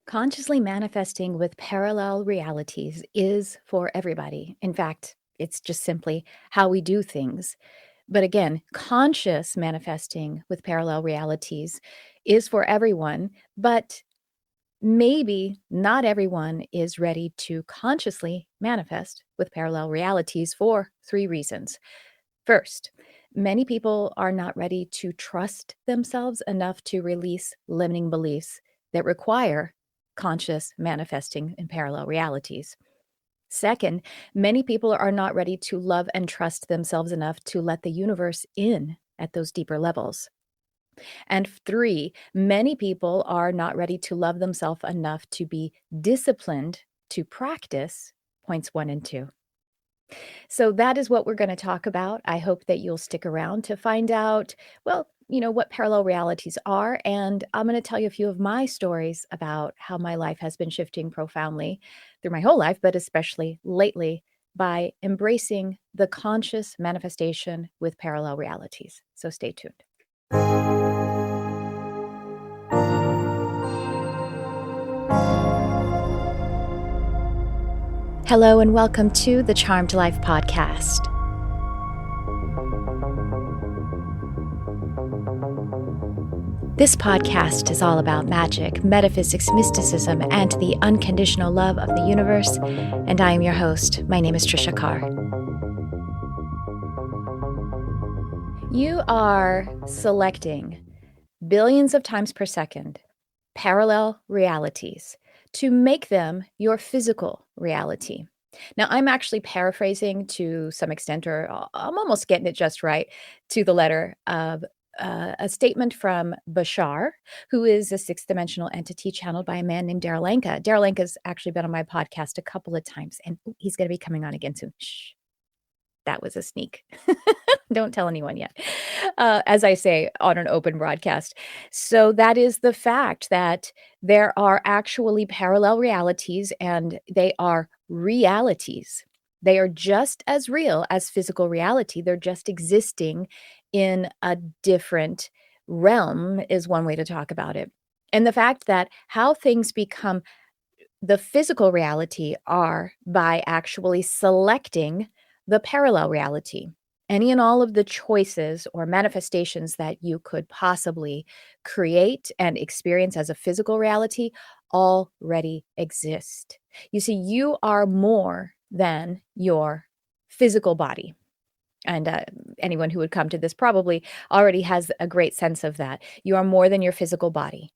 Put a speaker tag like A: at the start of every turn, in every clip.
A: Consciously manifesting with parallel realities is for everybody. In fact, it's just simply how we do things. But again, conscious manifesting with parallel realities is for everyone, but maybe not everyone is ready to consciously manifest with parallel realities for three reasons. First, many people are not ready to trust themselves enough to release limiting beliefs that require conscious manifesting in parallel realities. Second, many people are not ready to love and trust themselves enough to let the universe in at those deeper levels. And three, many people are not ready to love themselves enough to be disciplined to practice points one and two. So that is what we're going to talk about. I hope that you'll stick around to find out, what parallel realities are. And I'm going to tell you a few of my stories about how my life has been shifting profoundly through my whole life, but especially lately by embracing the conscious manifestation with parallel realities. So stay tuned. Hello, and welcome to the Charmed Life podcast. This podcast is all about magic, metaphysics, mysticism, and the unconditional love of the universe. And I am your host. My name is Trisha Carr. You are selecting billions of times per second parallel realities to make them your physical reality. Now, I'm actually paraphrasing to some extent, or I'm almost getting it just right to the letter of a statement from Bashar, who is a sixth dimensional entity channeled by a man named Darryl Anka. Darryl Anka's actually been on my podcast a couple of times, and he's going to be coming on again soon. Shh, that was a sneak. Don't tell anyone yet, as I say on an open broadcast. So that is the fact that there are actually parallel realities, and they are realities. They are just as real as physical reality. They're just existing in a different realm, is one way to talk about it. And the fact that how things become the physical reality are by actually selecting the parallel reality. Any and all of the choices or manifestations that you could possibly create and experience as a physical reality already exist. You see, you are more than your physical body. And anyone who would come to this probably already has a great sense of that. You are more than your physical body.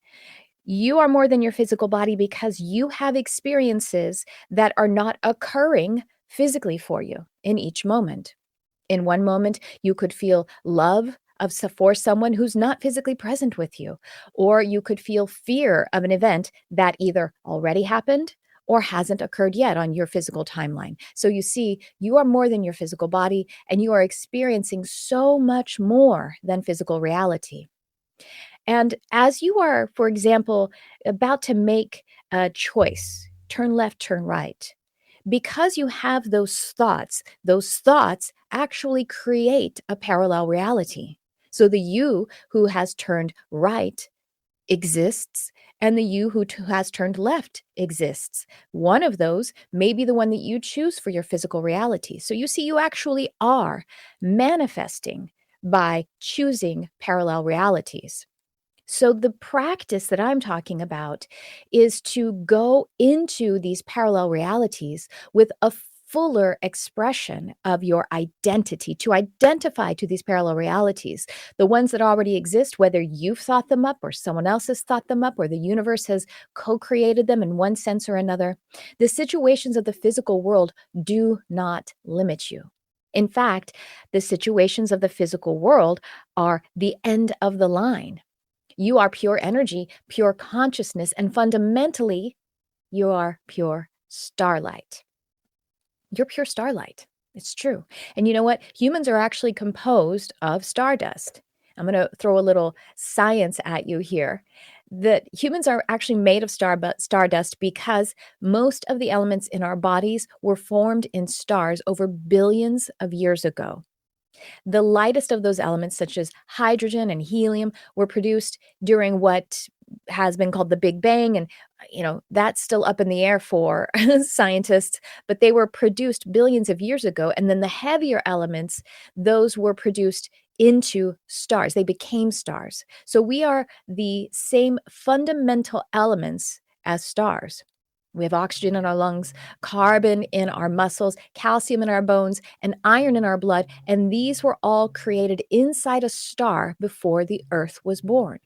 A: You are more than your physical body because you have experiences that are not occurring physically for you in each moment. In one moment, you could feel love for someone who's not physically present with you, or you could feel fear of an event that either already happened or hasn't occurred yet on your physical timeline. So you see, you are more than your physical body, and you are experiencing so much more than physical reality. And as you are, for example, about to make a choice, turn left, turn right, because you have those thoughts actually create a parallel reality. So the you who has turned right exists, and the you who has turned left exists. One of those may be the one that you choose for your physical reality. So you see, you actually are manifesting by choosing parallel realities. So, the practice that I'm talking about is to go into these parallel realities with a fuller expression of your identity, to identify to these parallel realities, the ones that already exist, whether you've thought them up or someone else has thought them up or the universe has co created them in one sense or another. The situations of the physical world do not limit you. In fact, the situations of the physical world are the end of the line. You are pure energy, pure consciousness, and fundamentally, you are pure starlight. You're pure starlight. It's true. And you know what? Humans are actually composed of stardust. I'm going to throw a little science at you here. That humans are actually made of stardust because most of the elements in our bodies were formed in stars over billions of years ago. The lightest of those elements, such as hydrogen and helium, were produced during what has been called the Big Bang. And, that's still up in the air for scientists, but they were produced billions of years ago. And then the heavier elements, those were produced into stars. They became stars. So we are the same fundamental elements as stars. We have oxygen in our lungs, carbon in our muscles, calcium in our bones, and iron in our blood. And these were all created inside a star before the Earth was born.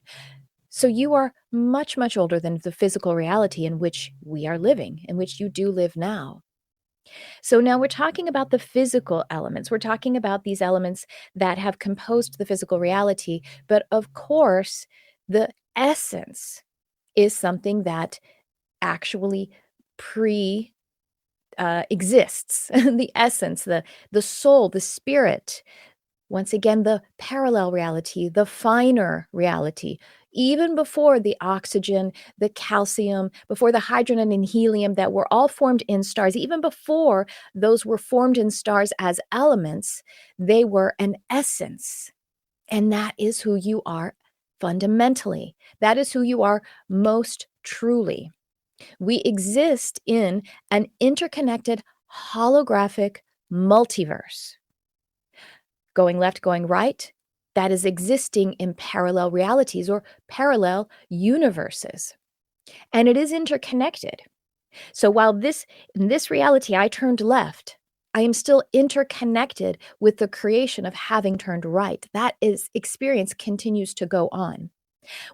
A: So you are much, much older than the physical reality in which we are living, in which you do live now. So now we're talking about the physical elements. We're talking about these elements that have composed the physical reality. But of course, the essence is something that actually exists. The essence, the soul, the spirit. Once again, the parallel reality, the finer reality, even before the oxygen, the calcium, before the hydrogen and helium that were all formed in stars, even before those were formed in stars as elements, they were an essence. And that is who you are fundamentally. That is who you are most truly. We exist in an interconnected holographic multiverse. Going left, going right, that is existing in parallel realities or parallel universes. And it is interconnected. So while in this reality I turned left, I am still interconnected with the creation of having turned right. That experience continues to go on.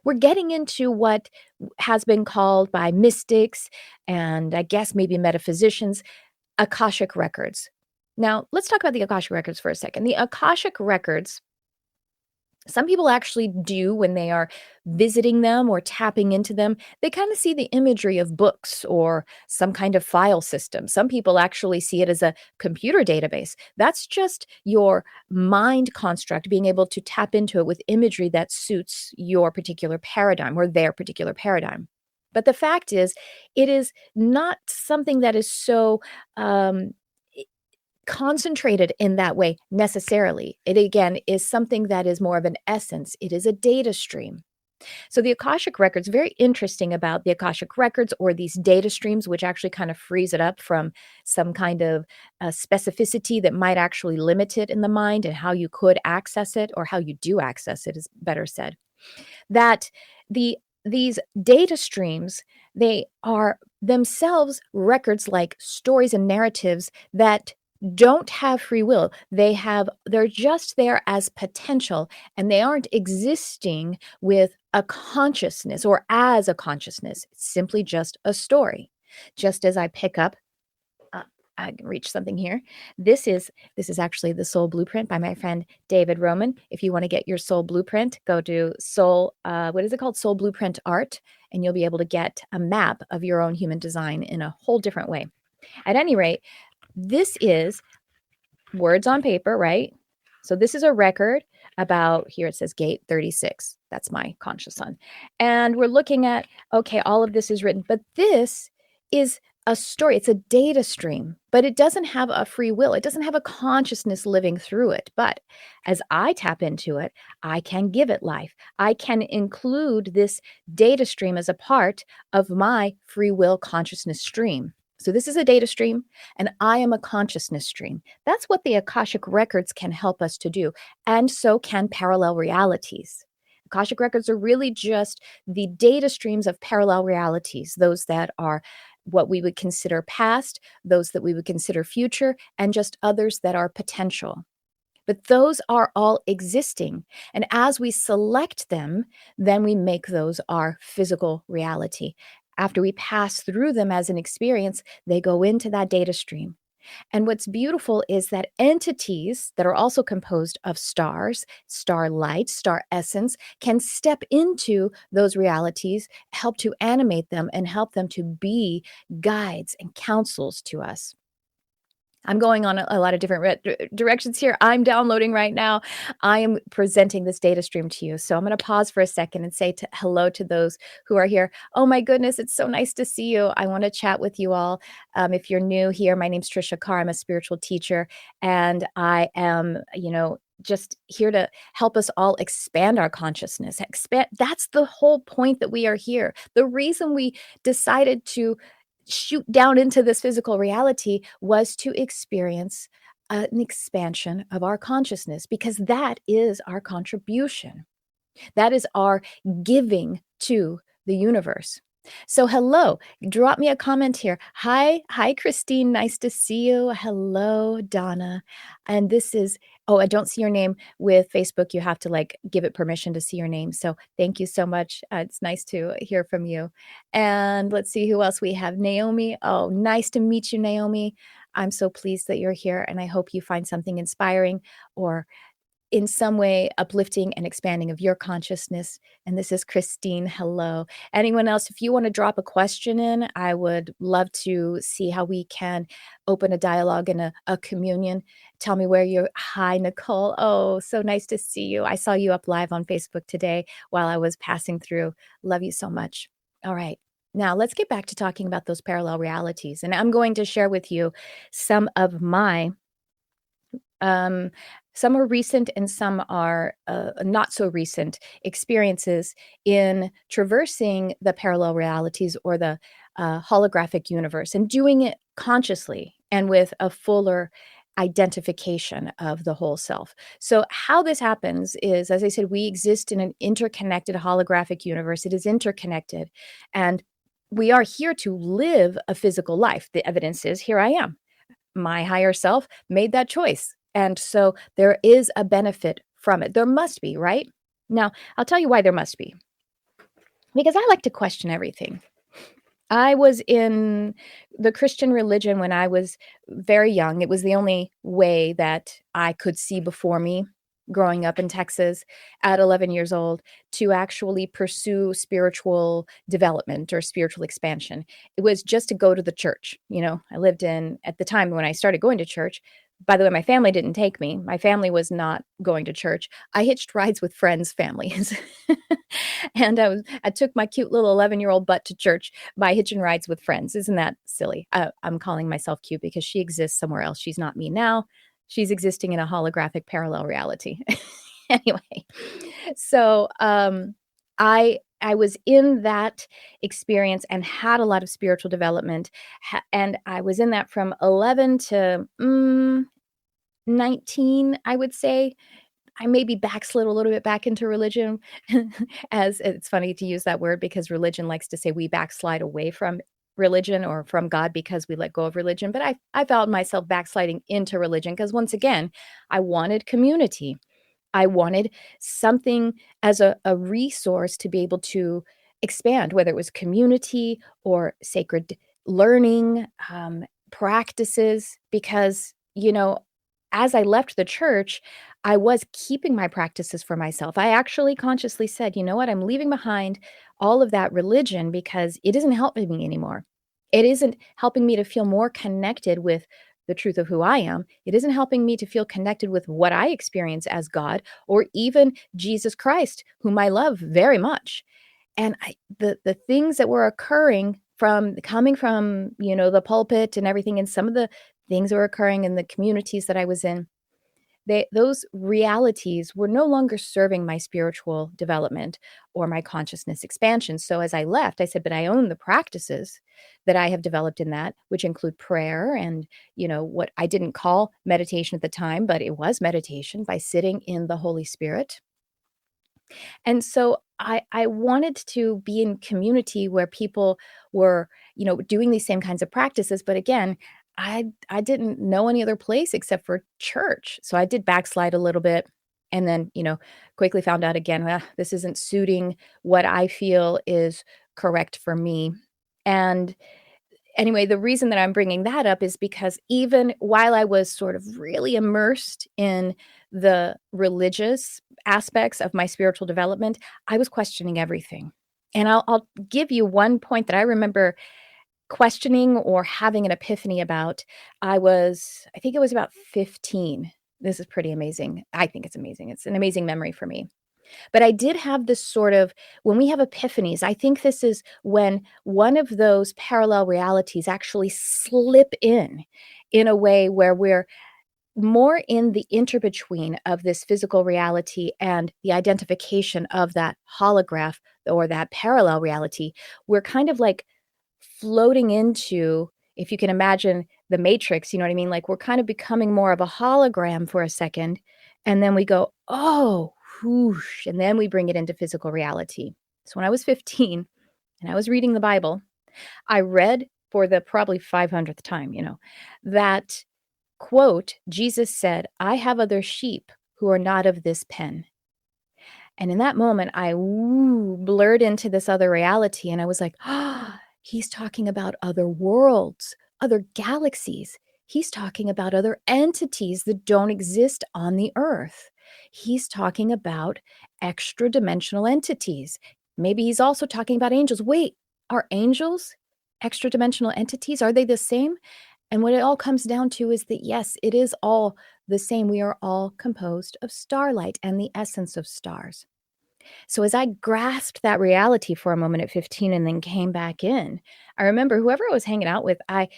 A: We're getting into what has been called by mystics and I guess maybe metaphysicians, Akashic records. Now, let's talk about the Akashic records for a second. The Akashic records, some people actually do when they are visiting them or tapping into them, they kind of see the imagery of books or some kind of file system. Some people actually see it as a computer database. That's just your mind construct being able to tap into it with imagery that suits your particular paradigm or their particular paradigm. But the fact is, it is not something that is so concentrated in that way necessarily. It again is something that is more of an essence. It is a data stream. So the Akashic records, very interesting about the Akashic records or these data streams, which actually kind of frees it up from some kind of specificity that might actually limit it in the mind and how you could access it or how you do access it is better said. That these data streams, they are themselves records like stories and narratives that don't have free will. They're just there as potential and they aren't existing with a consciousness or as a consciousness. It's simply just a story. Just as I pick up I can reach something here. This is actually the Soul Blueprint by my friend David Roman. If you want to get your Soul Blueprint, go to Soul, what is it called? Soul Blueprint Art, and you'll be able to get a map of your own human design in a whole different way. At any rate, this is words on paper, right? So this is a record about, here it says gate 36. That's my conscious sun. And we're looking at, okay, all of this is written, but this is a story. It's a data stream, but it doesn't have a free will. It doesn't have a consciousness living through it. But as I tap into it, I can give it life. I can include this data stream as a part of my free will consciousness stream. So this is a data stream and I am a consciousness stream. That's what the Akashic records can help us to do. And so can parallel realities. Akashic records are really just the data streams of parallel realities, those that are what we would consider past, those that we would consider future, and just others that are potential. But those are all existing. And as we select them, then we make those our physical reality. After we pass through them as an experience, they go into that data stream. And what's beautiful is that entities that are also composed of stars, star light, star essence, can step into those realities, help to animate them, and help them to be guides and counsels to us. I'm going on a lot of different directions here. I'm downloading right now. I am presenting this data stream to you. So I'm going to pause for a second and say hello to those who are here. Oh my goodness, it's so nice to see you. I want to chat with you all. If you're new here, my name's Trisha Carr. I'm a spiritual teacher and I am, just here to help us all expand our consciousness. That's the whole point that we are here. The reason we decided to shoot down into this physical reality was to experience an expansion of our consciousness, because that is our contribution. That is our giving to the universe. So, hello, drop me a comment here. Hi, Christine. Nice to see you. Hello, Donna. And this is, oh, I don't see your name with Facebook. You have to like give it permission to see your name. So, thank you so much. It's nice to hear from you. And let's see who else we have. Naomi. Oh, nice to meet you, Naomi. I'm so pleased that you're here, and I hope you find something inspiring or in some way uplifting and expanding of your consciousness. And this is Christine. Hello. Anyone else, if you want to drop a question in, I would love to see how we can open a dialogue and a communion. Tell me where you're. Hi, Nicole. Oh, so nice to see you. I saw you up live on Facebook today while I was passing through. Love you so much. All right. Now, let's get back to talking about those parallel realities. And I'm going to share with you some of my um, some are recent and some are not so recent experiences in traversing the parallel realities or the holographic universe, and doing it consciously and with a fuller identification of the whole self. So, how this happens is, as I said, we exist in an interconnected holographic universe. It is interconnected, and we are here to live a physical life. The evidence is here I am. My higher self made that choice. And so there is a benefit from it. There must be, right? Now, I'll tell you why there must be. Because I like to question everything. I was in the Christian religion when I was very young. It was the only way that I could see before me growing up in Texas at 11 years old to actually pursue spiritual development or spiritual expansion. It was just to go to the church. You know, I lived in, at the time when I started going to church, by the way, my family didn't take me. My family was not going to church. I hitched rides with friends' families. And I took my cute little 11-year-old butt to church by hitching rides with friends. Isn't that silly? I'm calling myself cute because she exists somewhere else. She's not me now. She's existing in a holographic parallel reality. Anyway, so I was in that experience and had a lot of spiritual development, and I was in that from 11 to 19, I would say. I maybe backslid a little bit back into religion. As it's funny to use that word because religion likes to say we backslide away from religion or from God because we let go of religion. But I found myself backsliding into religion because, once again, I wanted community. I wanted something as a resource to be able to expand, whether it was community or sacred learning practices, because, you know, as I left the church, I was keeping my practices for myself. I actually consciously said, you know what, I'm leaving behind all of that religion because it isn't helping me anymore. It isn't helping me to feel more connected with the truth of who I am. It isn't helping me to feel connected with what I experience as God or even Jesus Christ, whom I love very much. And the things that were occurring from coming from, you know, the pulpit and everything, and some of the things that were occurring in the communities that I was in, those realities were no longer serving my spiritual development or my consciousness expansion. So as I left, I said, but I own the practices that I have developed in that, which include prayer and, you know, what I didn't call meditation at the time, but it was meditation by sitting in the Holy Spirit. And so I wanted to be in community where people were, you know, doing these same kinds of practices. But again, I didn't know any other place except for church. So I did backslide a little bit, and then, you know, quickly found out again, this isn't suiting what I feel is correct for me. And anyway, the reason that I'm bringing that up is because even while I was sort of really immersed in the religious aspects of my spiritual development, I was questioning everything. And I'll give you one point that I remember questioning or having an epiphany about. I think it was about 15. This is pretty amazing. I think it's amazing. It's an amazing memory for me. But I did have this sort of, when we have epiphanies, I think this is when one of those parallel realities actually slip in a way where more in the interbetween of this physical reality and the identification of that holograph or that parallel reality. We're kind of like floating into, if you can imagine the Matrix, you know what I mean? Like we're kind of becoming more of a hologram for a second, and then we go, oh, whoosh, and then we bring it into physical reality. So when I was 15 and I was reading the Bible, I read for the probably 500th time, that quote, Jesus said, I have other sheep who are not of this pen. And in that moment, I blurred into this other reality. And I was like, he's talking about other worlds, other galaxies. He's talking about other entities that don't exist on the earth. He's talking about extra dimensional entities. Maybe he's also talking about angels. Wait, are angels extra dimensional entities? Are they the same? And what it all comes down to is that, yes, it is all the same. We are all composed of starlight and the essence of stars. So as I grasped that reality for a moment at 15 and then came back in, I remember whoever I was hanging out with, I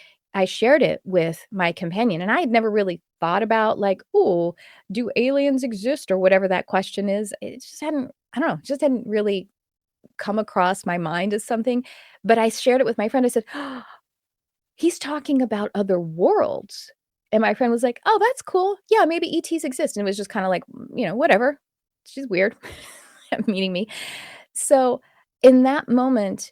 A: shared it with my companion, and I had never really thought about like, oh, do aliens exist or whatever that question is. It just hadn't, I don't know, it just hadn't really come across my mind as something. But I shared it with my friend. I said, oh, he's talking about other worlds. And my friend was like, oh, that's cool. Yeah, maybe ETs exist. And it was just kind of like, whatever. She's weird meeting me. So in that moment,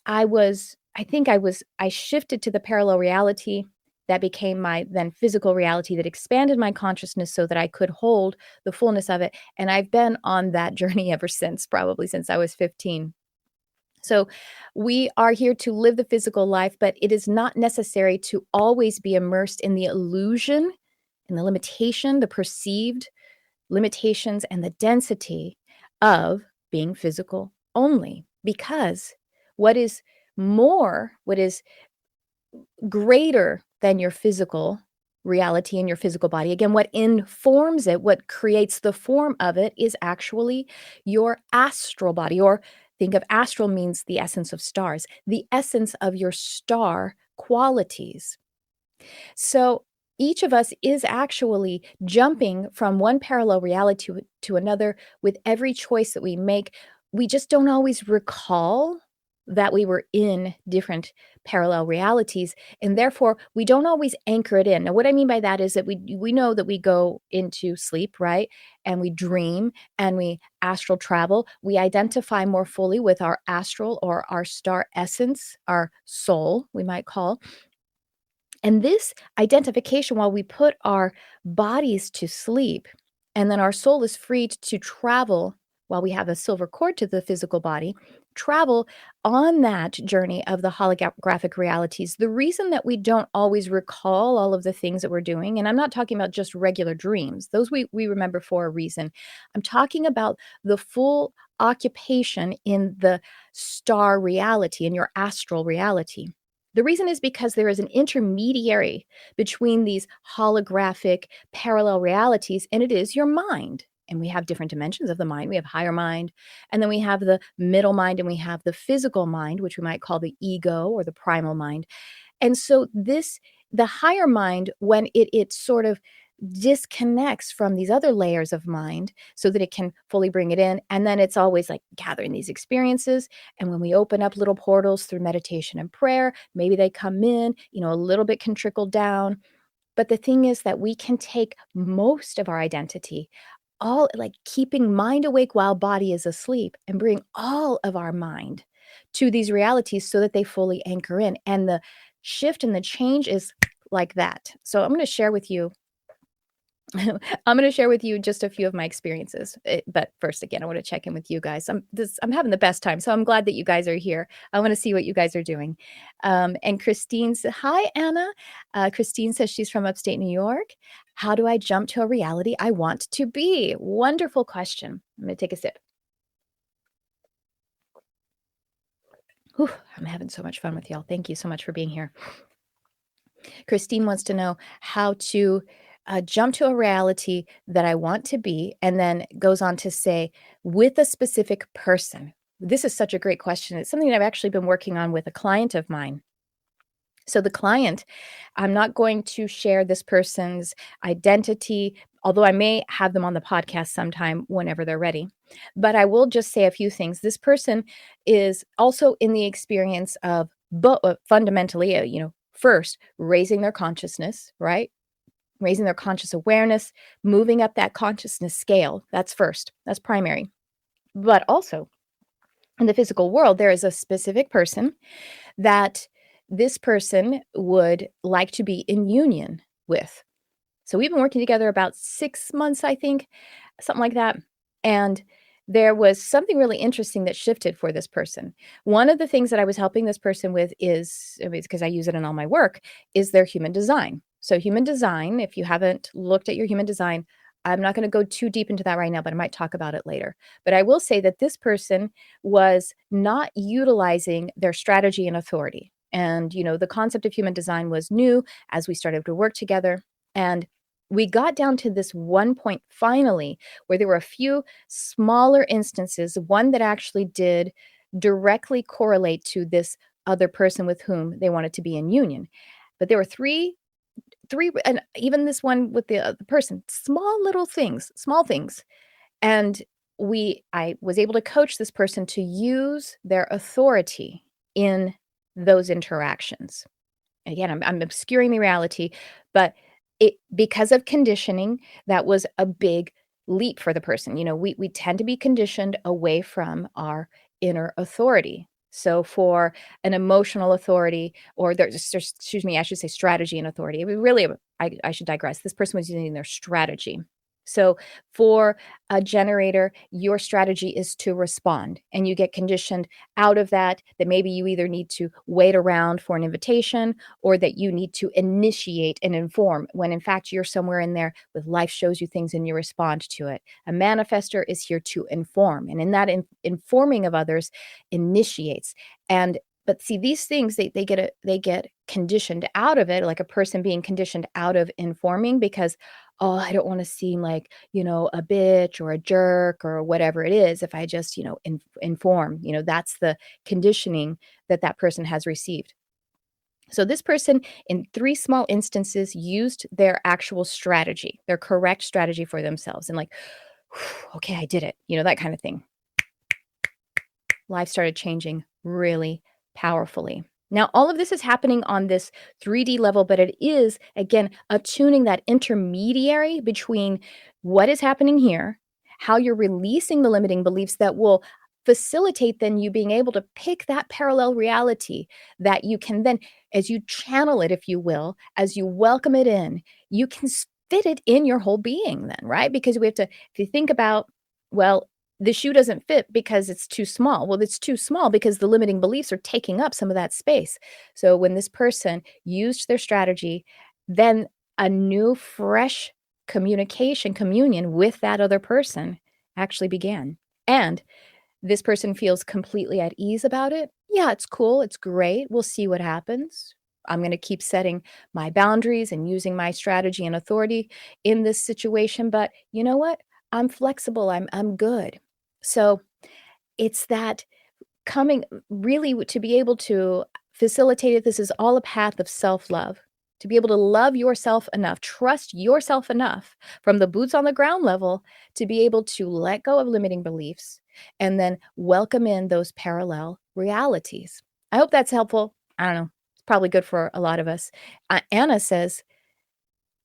A: I shifted to the parallel reality that became my then physical reality that expanded my consciousness so that I could hold the fullness of it. And I've been on that journey ever since, probably since I was 15. So we are here to live the physical life, but it is not necessary to always be immersed in the illusion and the limitation, the perceived limitations and the density of being physical only. Because what is greater than your physical reality and your physical body, again, what informs it, what creates the form of it, is actually your astral body. Or think of astral means the essence of stars, the essence of your star qualities. So each of us is actually jumping from one parallel reality to another with every choice that we make. We just don't always recall that we were in different parallel realities, and therefore we don't always anchor it in. Now, what I mean by that is that we know that we go into sleep, right? And we dream and we astral travel. We identify more fully with our astral or our star essence, our soul, we might call. And this identification, while we put our bodies to sleep, and then our soul is freed to travel while we have a silver cord to the physical body, travel on that journey of the holographic realities. The reason that we don't always recall all of the things that we're doing, and I'm not talking about just regular dreams, those we remember for a reason. I'm talking about the full occupation in the star reality, in your astral reality. The reason is because there is an intermediary between these holographic parallel realities, and it is your mind. And we have different dimensions of the mind. We have higher mind, and then we have the middle mind, and we have the physical mind, which we might call the ego or the primal mind. And so the higher mind, when it sort of disconnects from these other layers of mind so that it can fully bring it in, and then it's always like gathering these experiences. And when we open up little portals through meditation and prayer, maybe they come in, a little bit can trickle down. But the thing is that we can take most of our identity, all like keeping mind awake while body is asleep, and bring all of our mind to these realities so that they fully anchor in. And the shift and the change is like that. So I'm going to share with you just a few of my experiences. But first, again, I want to check in with you guys. I'm having the best time, so I'm glad that you guys are here. I want to see what you guys are doing. And Christine says, hi, Anna. Christine says she's from upstate New York. How do I jump to a reality I want to be? Wonderful question. I'm going to take a sip. Whew, I'm having so much fun with y'all. Thank you so much for being here. Christine wants to know how to jump to a reality that I want to be, and then goes on to say, with a specific person. This is such a great question. It's something that I've actually been working on with a client of mine. So the client, I'm not going to share this person's identity, although I may have them on the podcast sometime whenever they're ready. But I will just say a few things. This person is also in the experience of fundamentally, first raising their consciousness, right? Raising their conscious awareness, moving up that consciousness scale. That's first. That's primary. But also in the physical world, there is a specific person that this person would like to be in union with. So we've been working together about 6 months, I think, something like that. And there was something really interesting that shifted for this person. One of the things that I was helping this person with is, because I use it in all my work, is their human design. So human design, if you haven't looked at your human design, I'm not going to go too deep into that right now, but I might talk about it later. But I will say that this person was not utilizing their strategy and authority. And, the concept of human design was new as we started to work together. And we got down to this one point finally where there were a few smaller instances, one that actually did directly correlate to this other person with whom they wanted to be in union. But there were three, and even this one with the person, small things. And I was able to coach this person to use their authority in those interactions. Again, I'm obscuring the reality, but because of conditioning, that was a big leap for the person. We tend to be conditioned away from our inner authority. So for an emotional authority, or excuse me, I should say strategy and authority. It was really, I should digress. This person was using their strategy. So for a generator, your strategy is to respond, and you get conditioned out of that maybe you either need to wait around for an invitation or that you need to initiate and inform, when in fact you're somewhere in there with life shows you things and you respond to it. A manifester is here to inform, and in that informing of others initiates. But see, these things, they get conditioned out of it, like a person being conditioned out of informing because, oh, I don't want to seem like, a bitch or a jerk or whatever it is if I just, inform. That's the conditioning that person has received. So this person, in 3 small instances, used their actual strategy, their correct strategy for themselves, and like, okay, I did it, that kind of thing. Life started changing really powerfully. Now, all of this is happening on this 3D level, but it is, again, attuning that intermediary between what is happening here, how you're releasing the limiting beliefs that will facilitate then you being able to pick that parallel reality that you can then, as you channel it, if you will, as you welcome it in, you can fit it in your whole being then, right? Because if you think about, well, the shoe doesn't fit because it's too small. Well, it's too small because the limiting beliefs are taking up some of that space. So when this person used their strategy, then a new, fresh communion with that other person actually began. And this person feels completely at ease about it. Yeah, it's cool. It's great. We'll see what happens. I'm going to keep setting my boundaries and using my strategy and authority in this situation. But you know what? I'm flexible. I'm good. So it's that coming really to be able to facilitate it. This is all a path of self-love, to be able to love yourself enough, trust yourself enough from the boots on the ground level to be able to let go of limiting beliefs and then welcome in those parallel realities. I hope that's helpful. I don't know. It's probably good for a lot of us. Anna says,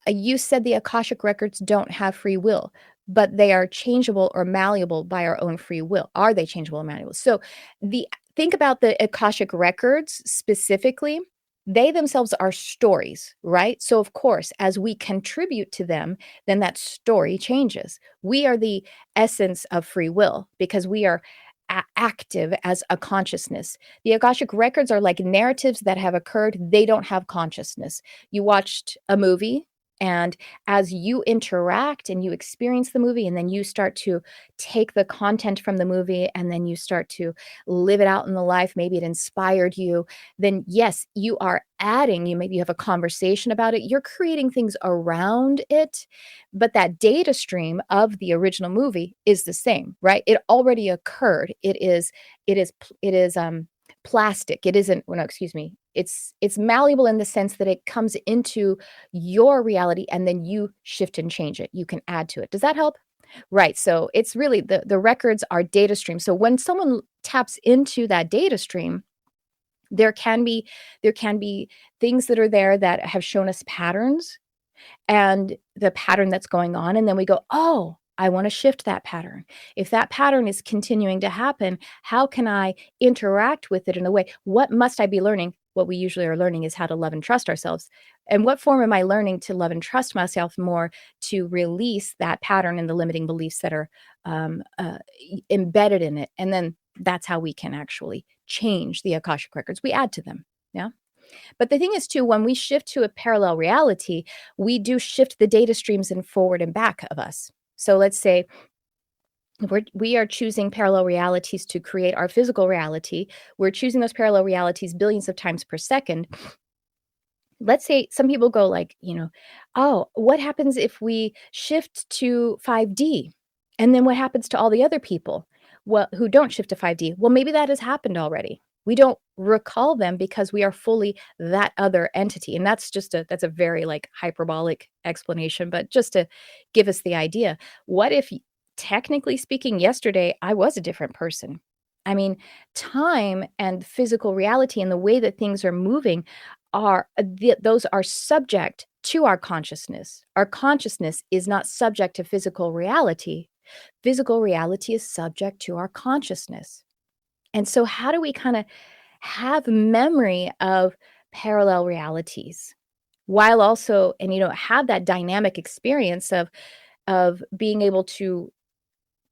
A: you said the Akashic records don't have free will, but they are changeable or malleable by our own free will. Are they changeable or malleable? So think about the Akashic records specifically. They themselves are stories, right? So of course, as we contribute to them, then that story changes. We are the essence of free will because we are active as a consciousness. The Akashic records are like narratives that have occurred. They don't have consciousness. You watched a movie, and as you interact and you experience the movie, and then you start to take the content from the movie and then you start to live it out in the life, maybe it inspired you, then yes, you are adding, maybe you have a conversation about it, you're creating things around it, but that data stream of the original movie is the same, right? It already occurred. It is plastic. It isn't, well, no, excuse me. it's malleable in the sense that it comes into your reality and then you shift and change it. You can add to it. Does that help? Right. So it's really the records are data streams. So when someone taps into that data stream, there can be things that are there that have shown us patterns and the pattern that's going on. And then we go, oh, I want to shift that pattern. If that pattern is continuing to happen, how can I interact with it in a way? What must I be learning? What we usually are learning is how to love and trust ourselves. And what form am I learning to love and trust myself more to release that pattern and the limiting beliefs that are embedded in it? And then that's how we can actually change the Akashic records. We add to them. Yeah. But the thing is, too, when we shift to a parallel reality, we do shift the data streams in forward and back of us. So let's say we are choosing parallel realities to create our physical reality. We're choosing those parallel realities billions of times per second. Let's say some people go like, oh, what happens if we shift to 5D? And then what happens to all the other people who don't shift to 5D? Well, maybe that has happened already. We don't recall them because we are fully that other entity. And that's a very like hyperbolic explanation, but just to give us the idea. What if, technically speaking, yesterday I was a different person? I mean, time and physical reality and the way that things are moving those are subject to our consciousness. Our consciousness is not subject to physical reality. Physical reality is subject to our consciousness. And so how do we kind of have memory of parallel realities while also, and have that dynamic experience of being able to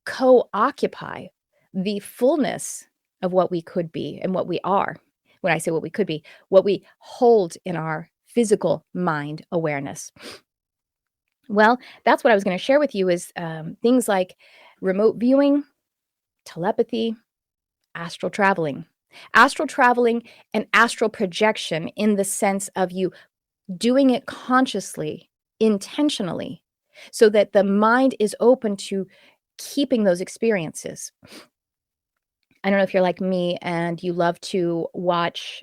A: co-occupy the fullness of what we could be and what we are? When I say what we could be, what we hold in our physical mind awareness. Well, that's what I was going to share with you is things like remote viewing, telepathy, astral traveling. Astral traveling and astral projection in the sense of you doing it consciously, intentionally, so that the mind is open to keeping those experiences. I don't know if you're like me and you love to watch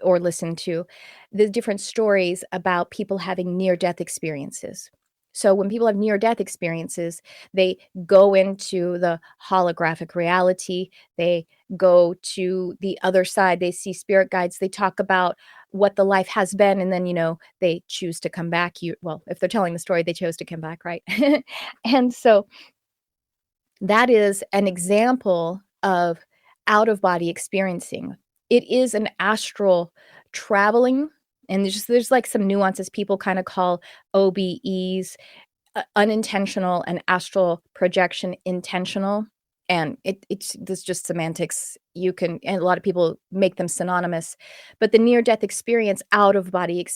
A: or listen to the different stories about people having near-death experiences. So when people have near-death experiences, they go into the holographic reality. They go to the other side. They see spirit guides. They talk about what the life has been, and then they choose to come back. Well, if they're telling the story, they chose to come back, right? And so that is an example of out-of-body experiencing. It is an astral traveling, and there's like some nuances. People kind of call OBEs unintentional and astral projection intentional. And there's just semantics. And a lot of people make them synonymous, but the near-death experience, out-of-body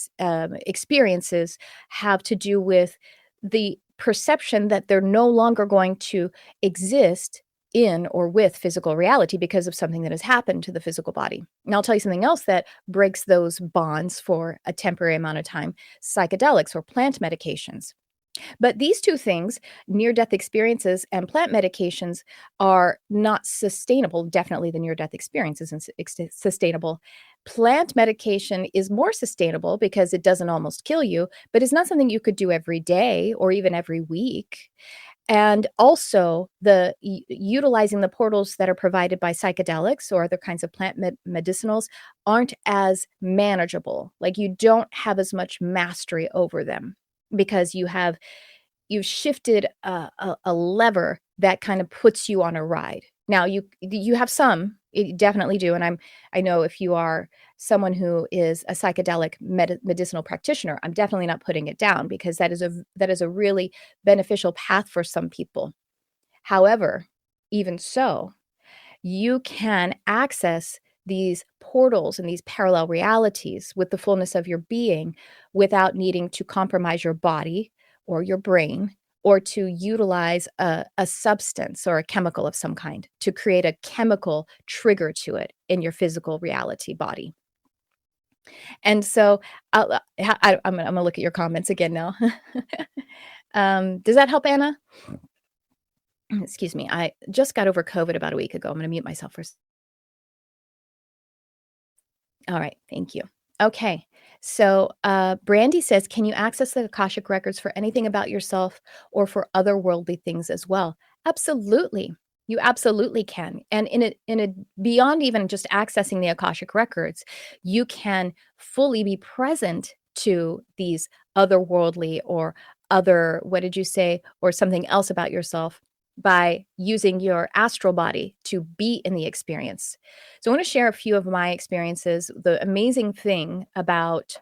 A: experiences have to do with the perception that they're no longer going to exist in or with physical reality because of something that has happened to the physical body. And I'll tell you something else that breaks those bonds for a temporary amount of time: psychedelics or plant medications. But these two things, near-death experiences and plant medications, are not sustainable. Definitely the near-death experience isn't sustainable. Plant medication is more sustainable because it doesn't almost kill you, but it's not something you could do every day or even every week. And also utilizing the portals that are provided by psychedelics or other kinds of plant medicinals aren't as manageable. Like, you don't have as much mastery over them because you've shifted a lever that kind of puts you on a ride. Now you have some, you definitely do, and I know if you are someone who is a psychedelic medicinal practitioner, I'm definitely not putting it down, because that is a really beneficial path for some people. However, even so, you can access these portals and these parallel realities with the fullness of your being without needing to compromise your body or your brain, or to utilize a substance or a chemical of some kind to create a chemical trigger to it in your physical reality body. And so I'm gonna look at your comments again now. Does that help, Anna? Excuse me. I just got over COVID about a week ago. I'm going to mute myself first. All right. Thank you. Okay. So, Brandy says, can you access the Akashic records for anything about yourself or for otherworldly things as well? Absolutely. You absolutely can. And in a beyond even just accessing the Akashic records, you can fully be present to these otherworldly or other, what did you say, or something else about yourself by using your astral body to be in the experience. So I want to share a few of my experiences. The amazing thing about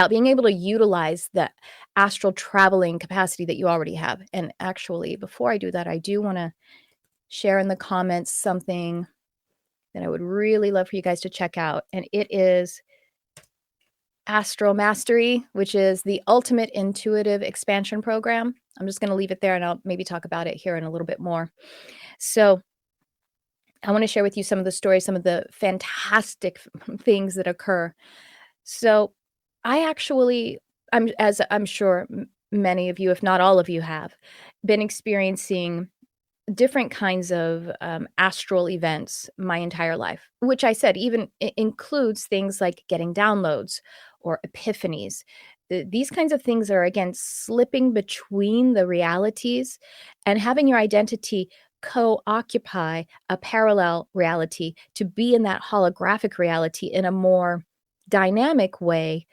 A: being able to utilize the astral traveling capacity that you already have. And actually, before I do that, I do want to share in the comments something that I would really love for you guys to check out. And it is Astral Mastery, which is the ultimate intuitive expansion program. I'm just going to leave it there and I'll maybe talk about it here in a little bit more. So I want to share with you some of the stories, some of the fantastic things that occur. So as I'm sure many of you, if not all of you, have been experiencing different kinds of astral events my entire life, which I said even includes things like getting downloads or epiphanies. These kinds of things are, again, slipping between the realities and having your identity co-occupy a parallel reality to be in that holographic reality in a more dynamic way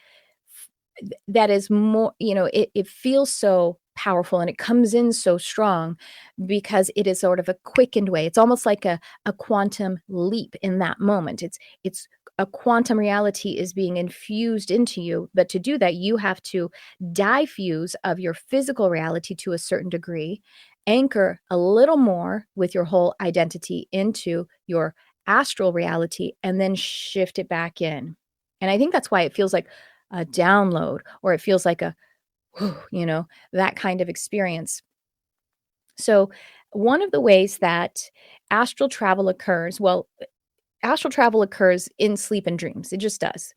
A: that is more, it feels so powerful and it comes in so strong because it is sort of a quickened way. It's almost like a quantum leap in that moment. It's a quantum reality is being infused into you, but to do that you have to diffuse of your physical reality to a certain degree, anchor a little more with your whole identity into your astral reality, and then shift it back in. And I think that's why it feels like a download, or it feels like a, that kind of experience. So, one of the ways that astral travel occurs, well, astral travel occurs in sleep and dreams. It just does.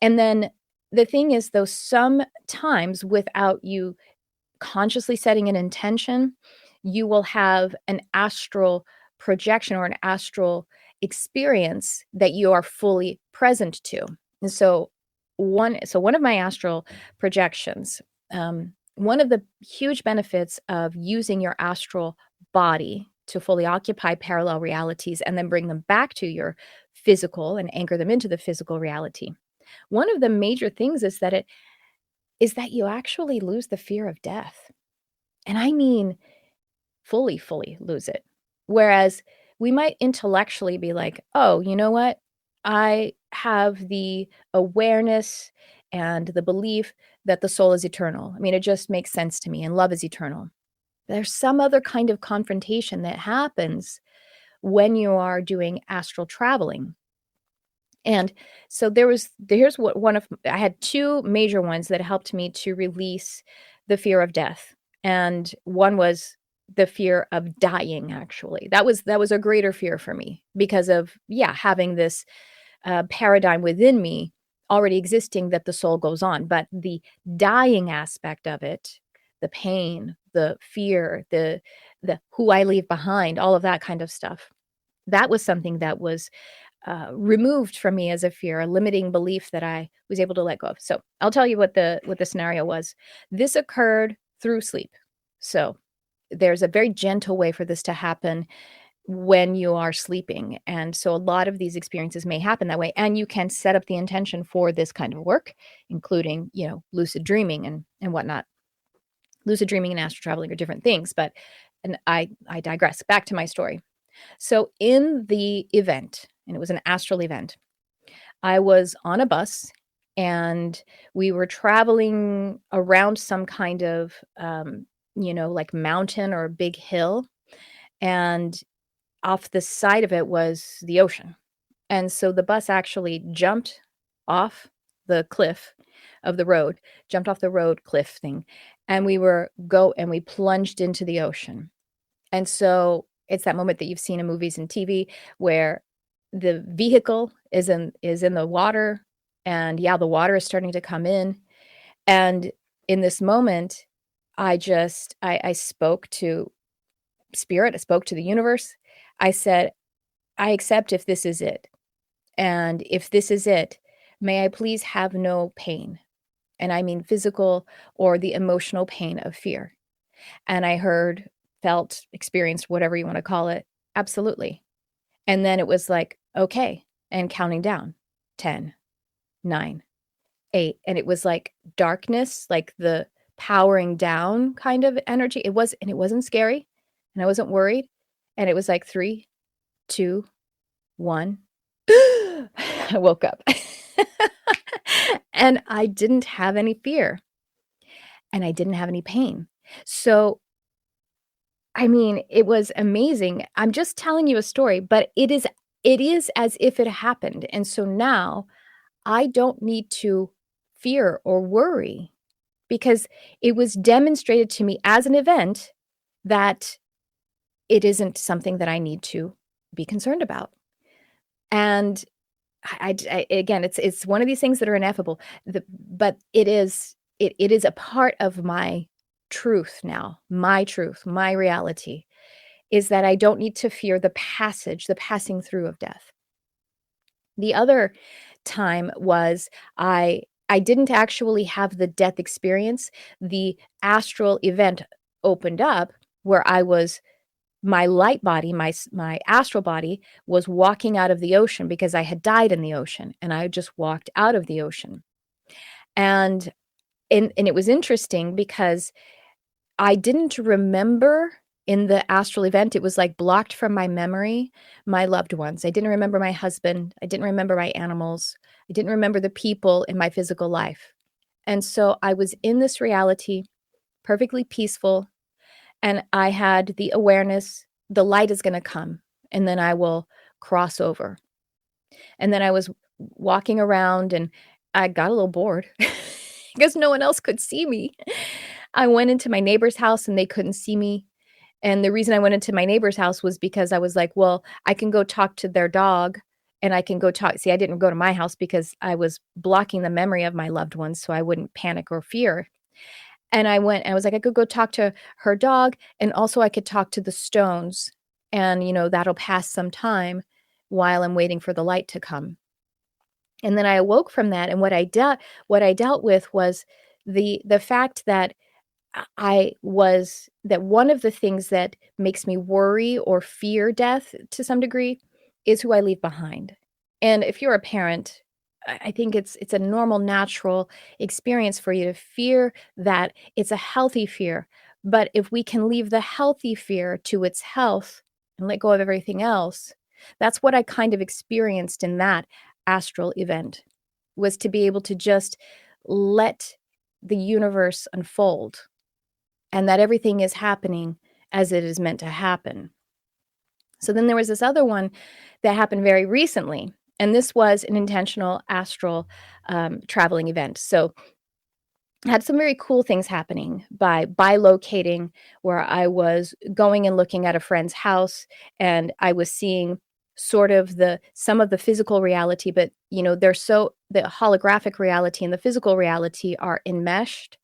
A: And then the thing is, though, sometimes without you consciously setting an intention, you will have an astral projection or an astral experience that you are fully present to. And one of my astral projections, one of the huge benefits of using your astral body to fully occupy parallel realities and then bring them back to your physical and anchor them into the physical reality. One of the major things is that you actually lose the fear of death. And I mean fully lose it. Whereas we might intellectually be like, oh, you know what? I have the awareness and the belief that the soul is eternal. I mean, it just makes sense to me, and love is eternal. There's some other kind of confrontation that happens when you are doing astral traveling. And so here's what I had two major ones that helped me to release the fear of death. And one was the fear of dying, actually. That was a greater fear for me because of, having this paradigm within me already existing that the soul goes on. But the dying aspect of it, the pain, the fear, the who I leave behind, all of that kind of stuff, that was something that was removed from me as a fear, a limiting belief that I was able to let go of. So I'll tell you what the scenario was. This occurred through sleep. So there's a very gentle way for this to happen when you are sleeping. And so a lot of these experiences may happen that way. And you can set up the intention for this kind of work, including, lucid dreaming and whatnot. Lucid dreaming and astral traveling are different things, but and I digress. Back to my story. So in the event, and it was an astral event, I was on a bus and we were traveling around some kind of, like mountain or big hill. And off the side of it was the ocean. And so the bus actually jumped off the cliff of the road, jumped off the road cliff thing. And we plunged into the ocean. And so it's that moment that you've seen in movies and TV where the vehicle is in the water, and the water is starting to come in. And in this moment, I spoke to spirit, I spoke to the universe. I said, I accept if this is it. And if this is it, May I please have no pain? And I mean physical or the emotional pain of fear. And I heard, felt, experienced, whatever you want to call it, absolutely. And then it was like, okay, and counting down 10, 9, 8. And it was like darkness, like the powering down kind of energy. And it wasn't scary. And I wasn't worried. And it was like 3, 2, 1. I woke up. And I didn't have any fear. And I didn't have any pain. So, I mean, it was amazing. I'm just telling you a story, but it is as if it happened. And so now I don't need to fear or worry because it was demonstrated to me as an event that it isn't something that I need to be concerned about. And again, it's one of these things that are ineffable. But it is a part of my truth now. My truth, my reality is that I don't need to fear the passing through of death. The other time was I didn't actually have the death experience. The astral event opened up where my light body, my astral body was walking out of the ocean because I had died in the ocean and I just walked out of the ocean. And and it was interesting because I didn't remember in the astral event, it was like blocked from my memory, my loved ones. I didn't remember my husband. I didn't remember my animals. I didn't remember the people in my physical life. And so I was in this reality, perfectly peaceful. And I had the awareness, the light is going to come, and then I will cross over. And then I was walking around and I got a little bored because no one else could see me. I went into my neighbor's house and they couldn't see me. And the reason I went into my neighbor's house was because I was like, well, I can go talk to their dog and I can go talk. See, I didn't go to my house because I was blocking the memory of my loved ones so I wouldn't panic or fear. And I went and I was like, I could go talk to her dog and also I could talk to the stones and, that'll pass some time while I'm waiting for the light to come. And then I awoke from that and what I dealt with was the fact that that one of the things that makes me worry or fear death to some degree is who I leave behind. And if you're a parent, I think it's a normal, natural experience for you to fear that. It's a healthy fear. But if we can leave the healthy fear to its health and let go of everything else, that's what I kind of experienced in that astral event, was to be able to just let the universe unfold and that everything is happening as it is meant to happen. So then there was this other one that happened very recently, and this was an intentional astral traveling event. So I had some very cool things happening by locating where I was going and looking at a friend's house, and I was seeing sort of some of the physical reality, but the holographic reality and the physical reality are enmeshed.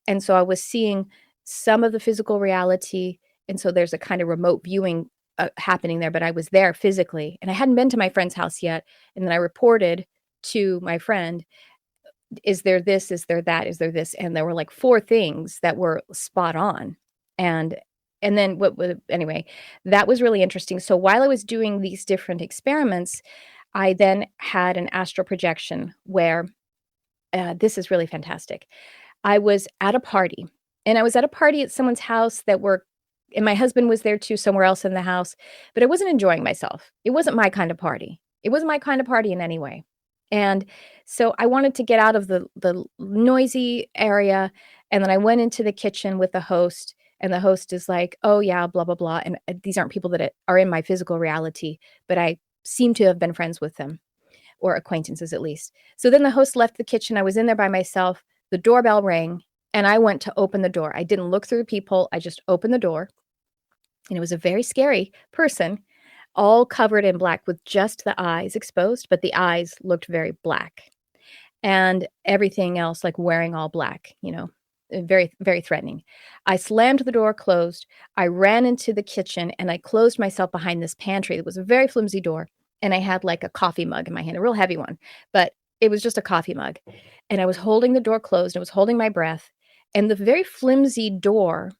A: And so I was seeing some of the physical reality, and so there's a kind of remote viewing happening there, but I was there physically, and I hadn't been to my friend's house yet. And then I reported to my friend, "Is there this? Is there that? Is there this?" And there were like 4 things that were spot on. And then anyway, that was really interesting. So while I was doing these different experiments, I then had an astral projection where this is really fantastic. I was at a party, and I was at a party at someone's house and my husband was there too, somewhere else in the house, but I wasn't enjoying myself. It wasn't my kind of party. It wasn't my kind of party in any way. And so I wanted to get out of the noisy area, and then I went into the kitchen with the host, and the host is like, "Oh yeah, blah blah blah." And these aren't people that are in my physical reality, but I seem to have been friends with them, or acquaintances at least. So then the host left the kitchen. I was in there by myself. The doorbell rang, and I went to open the door. I didn't look through the peephole. I just opened the door, and it was a very scary person, all covered in black with just the eyes exposed, but the eyes looked very black, and everything else like wearing all black, very, very threatening. I slammed the door closed. I ran into the kitchen, and I closed myself behind this pantry. It was a very flimsy door, and I had like a coffee mug in my hand, a real heavy one, but it was just a coffee mug, and I was holding the door closed, I was holding my breath, and the very flimsy door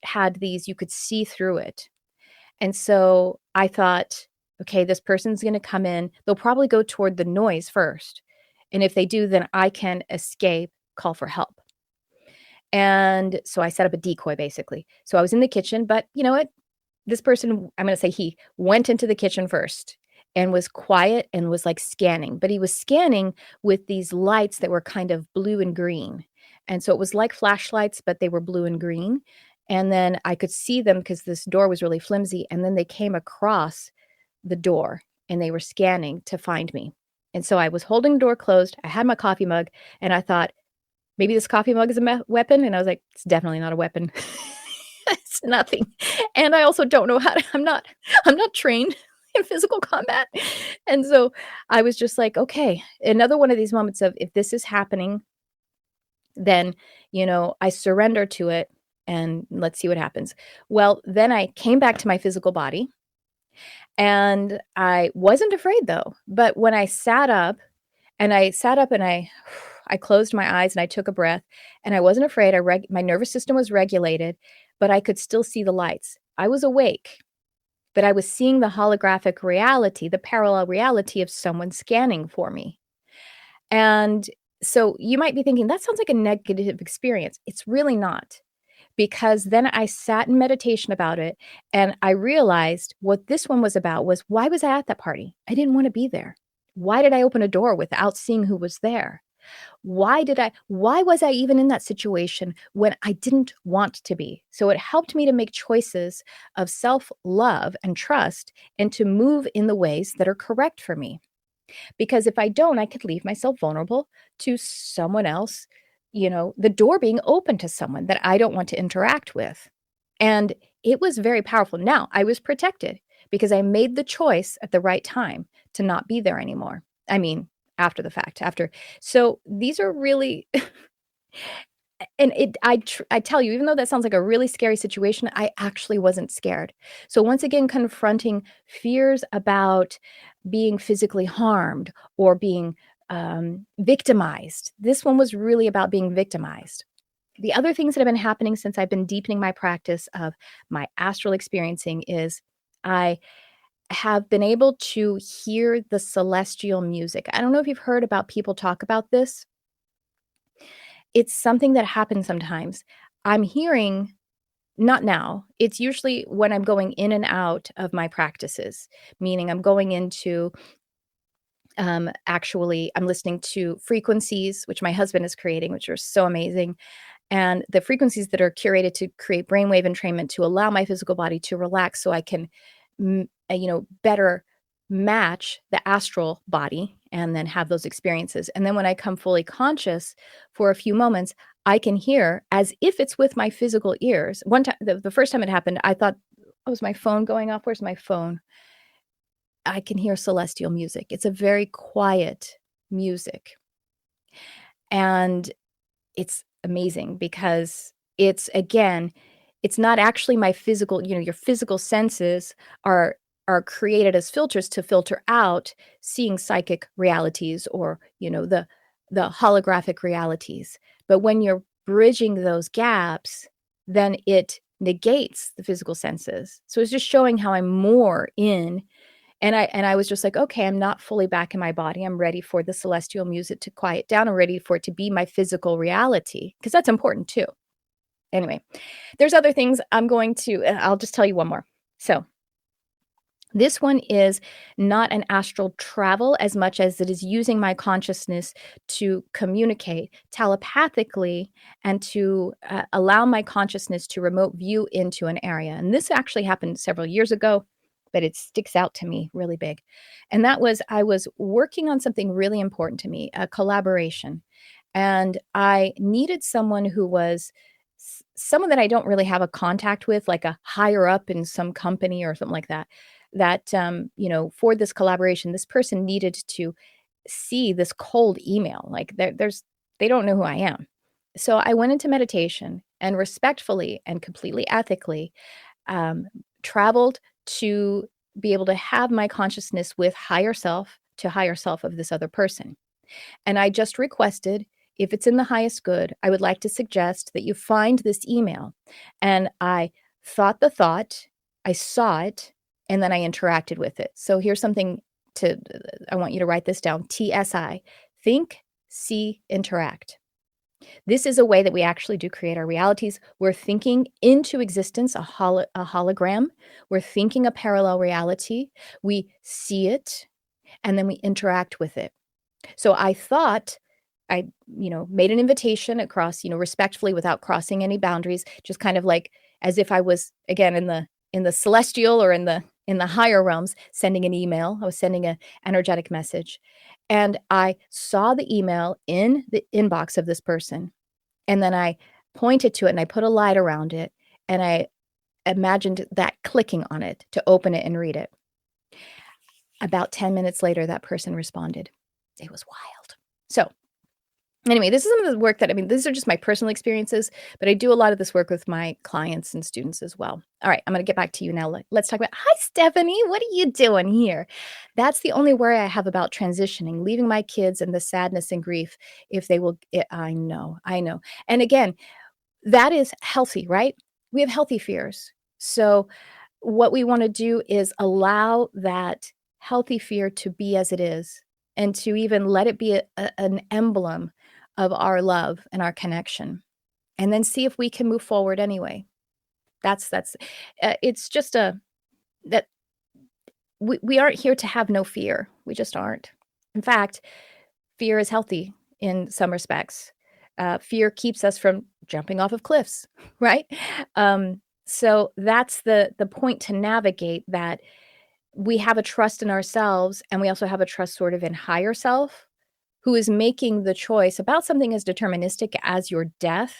A: had these you could see through it. And so I thought, "Okay, this person's gonna come in, they'll probably go toward the noise first, and if they do, then I can escape, call for help." And so I set up a decoy, basically. So I was in the kitchen, but you know what? This person, I'm gonna say he, went into the kitchen first and was quiet and was, like, scanning, but he was scanning with these lights that were kind of blue and green, and so it was like flashlights, but they were blue and green, and then I could see them because this door was really flimsy, and then they came across the door, and they were scanning to find me, and so I was holding the door closed, I had my coffee mug, and I thought, "Maybe this coffee mug is a weapon?" And I was like, "It's definitely not a weapon." It's nothing. And I also don't know how to I'm not trained in physical combat. And so I was just like, "Okay." Another one of these moments of if this is happening, then, I surrender to it and let's see what happens. Well, then I came back to my physical body and I wasn't afraid though. But when I sat up and I closed my eyes and I took a breath and I wasn't afraid. My nervous system was regulated, but I could still see the lights. I was awake, but I was seeing the holographic reality, the parallel reality of someone scanning for me. And so you might be thinking that sounds like a negative experience. It's really not, because then I sat in meditation about it and I realized what this one was about was, why was I at that party? I didn't want to be there. Why did I open a door without seeing who was there? Why was I even in that situation when I didn't want to be? So it helped me to make choices of self-love and trust and to move in the ways that are correct for me. Because if I don't, I could leave myself vulnerable to someone else, the door being open to someone that I don't want to interact with. And it was very powerful. Now, I was protected because I made the choice at the right time to not be there anymore. I mean, after the fact, after. So these are really and I tell you, even though that sounds like a really scary situation, I actually wasn't scared. So once again, confronting fears about being physically harmed or being victimized. This one was really about being victimized. The other things that have been happening since I've been deepening my practice of my astral experiencing is I have been able to hear the celestial music. I don't know if you've heard about people talk about this. It's something that happens sometimes. I'm hearing not now. It's usually when I'm going in and out of my practices, meaning I'm going into actually, I'm listening to frequencies, which my husband is creating, which are so amazing. And the frequencies that are curated to create brainwave entrainment to allow my physical body to relax so I can, better match the astral body and then have those experiences. And then when I come fully conscious for a few moments, I can hear as if it's with my physical ears. One time, the first time it happened, I thought, oh, was my phone going off? Where's my phone? I can hear celestial music. It's a very quiet music. And it's amazing because it's not actually my physical, your physical senses are created as filters to filter out seeing psychic realities or, the holographic realities. But when you're bridging those gaps, then it negates the physical senses. So it's just showing how I'm more in. And I was just like, okay, I'm not fully back in my body. I'm ready for the celestial music to quiet down. I'm ready for it to be my physical reality because that's important too. Anyway, there's other things I'll just tell you one more. So this one is not an astral travel as much as it is using my consciousness to communicate telepathically and to allow my consciousness to remote view into an area. And this actually happened several years ago, but it sticks out to me really big. And that was I was working on something really important to me, a collaboration. And I needed someone who was someone that I don't really have a contact with, like a higher up in some company or something like that. That for this collaboration, this person needed to see this cold email. Like they don't know who I am. So I went into meditation and respectfully and completely ethically um, traveled to be able to have my consciousness with higher self to higher self of this other person. And I just requested, if it's in the highest good, I would like to suggest that you find this email. And I thought the thought, I saw it, and then I interacted with it. So here's something I want you to write this down. TSI, think, see, interact. This is a way that we actually do create our realities. We're thinking into existence a hologram. We're thinking a parallel reality. We see it, and then we interact with it. So I thought I, made an invitation across, respectfully without crossing any boundaries, just kind of like as if I was again in the celestial or in the higher realms sending an email. I was sending an energetic message. And I saw the email in the inbox of this person. And then I pointed to it and I put a light around it and I imagined that clicking on it to open it and read it. About 10 minutes later, that person responded. It was wild. So anyway, this is some of the work that, these are just my personal experiences, but I do a lot of this work with my clients and students as well. All right, I'm going to get back to you now. Let's talk about, hi, Stephanie, what are you doing here? That's the only worry I have about transitioning, leaving my kids and the sadness and grief if they will. I know. And again, that is healthy, right? We have healthy fears. So what we want to do is allow that healthy fear to be as it is and to even let it be an emblem of our love and our connection, and then see if we can move forward anyway. That's it's just that we aren't here to have no fear. We just aren't. In fact, fear is healthy in some respects. Fear keeps us from jumping off of cliffs, right? So that's the point, to navigate that. We have a trust in ourselves, and we also have a trust sort of in higher self, who is making the choice about something as deterministic as your death.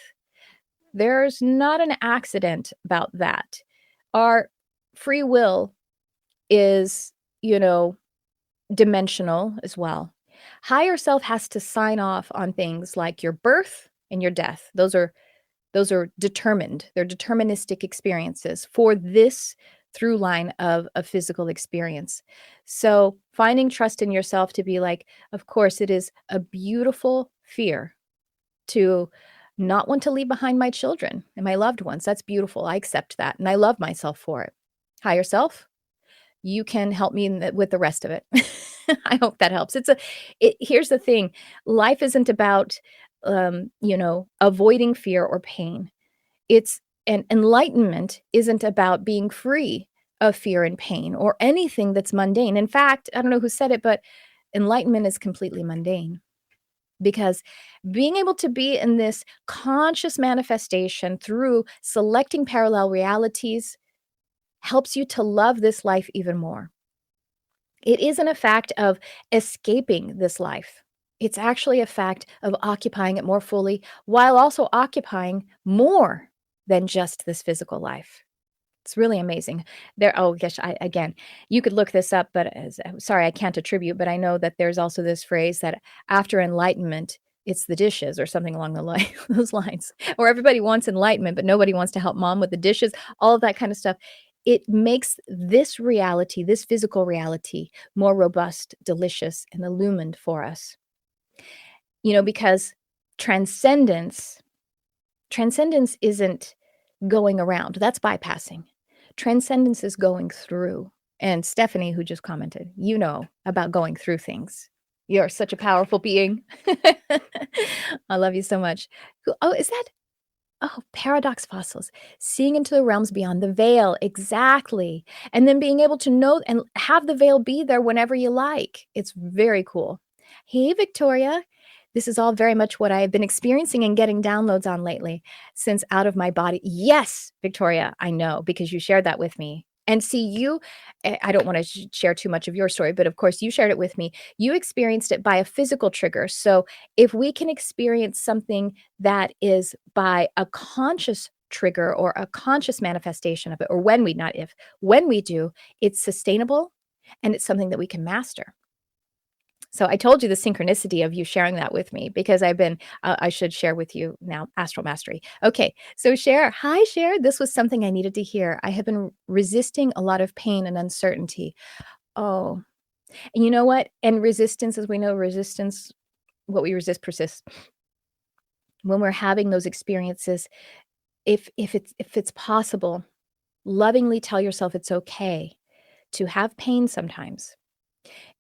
A: There's not an accident about that. Our free will is, dimensional as well. Higher self has to sign off on things like your birth and your death. Those are determined. They're deterministic experiences for this through line of a physical experience. So finding trust in yourself to be like, of course, it is a beautiful fear to not want to leave behind my children and my loved ones. That's beautiful. I accept that. And I love myself for it. Higher self, you can help me with the rest of it. I hope that helps. Here's the thing. Life isn't about, avoiding fear or pain. And enlightenment isn't about being free of fear and pain or anything that's mundane. In fact, I don't know who said it, but enlightenment is completely mundane, because being able to be in this conscious manifestation through selecting parallel realities helps you to love this life even more. It isn't a fact of escaping this life. It's actually a fact of occupying it more fully, while also occupying more than just this physical life. It's really amazing. Again, you could look this up, but sorry, I can't attribute, but I know that there's also this phrase that after enlightenment, it's the dishes, or something along those lines. Or everybody wants enlightenment, but nobody wants to help mom with the dishes, all of that kind of stuff. It makes this reality, this physical reality, more robust, delicious, and illumined for us. Because transcendence isn't going around. That's bypassing. Transcendence is going through. And Stephanie, who just commented, about going through things. You're such a powerful being. I love you so much. Paradox fossils, seeing into the realms beyond the veil. Exactly. And then being able to know and have the veil be there whenever you like. It's very cool. Hey, Victoria. This is all very much what I have been experiencing and getting downloads on lately since out of my body. Yes, Victoria, I know, because you shared that with me. And see, I don't want to share too much of your story, but of course you shared it with me. You experienced it by a physical trigger. So if we can experience something that is by a conscious trigger or a conscious manifestation of it, or when we do, it's sustainable and it's something that we can master. So I told you the synchronicity of you sharing that with me, because I should share with you now, Astral Mastery. Okay, so hi Cher, this was something I needed to hear. I have been resisting a lot of pain and uncertainty. Oh, and you know what? And resistance, as we know, resistance what we resist persists. When we're having those experiences, if it's possible, lovingly tell yourself it's okay to have pain sometimes.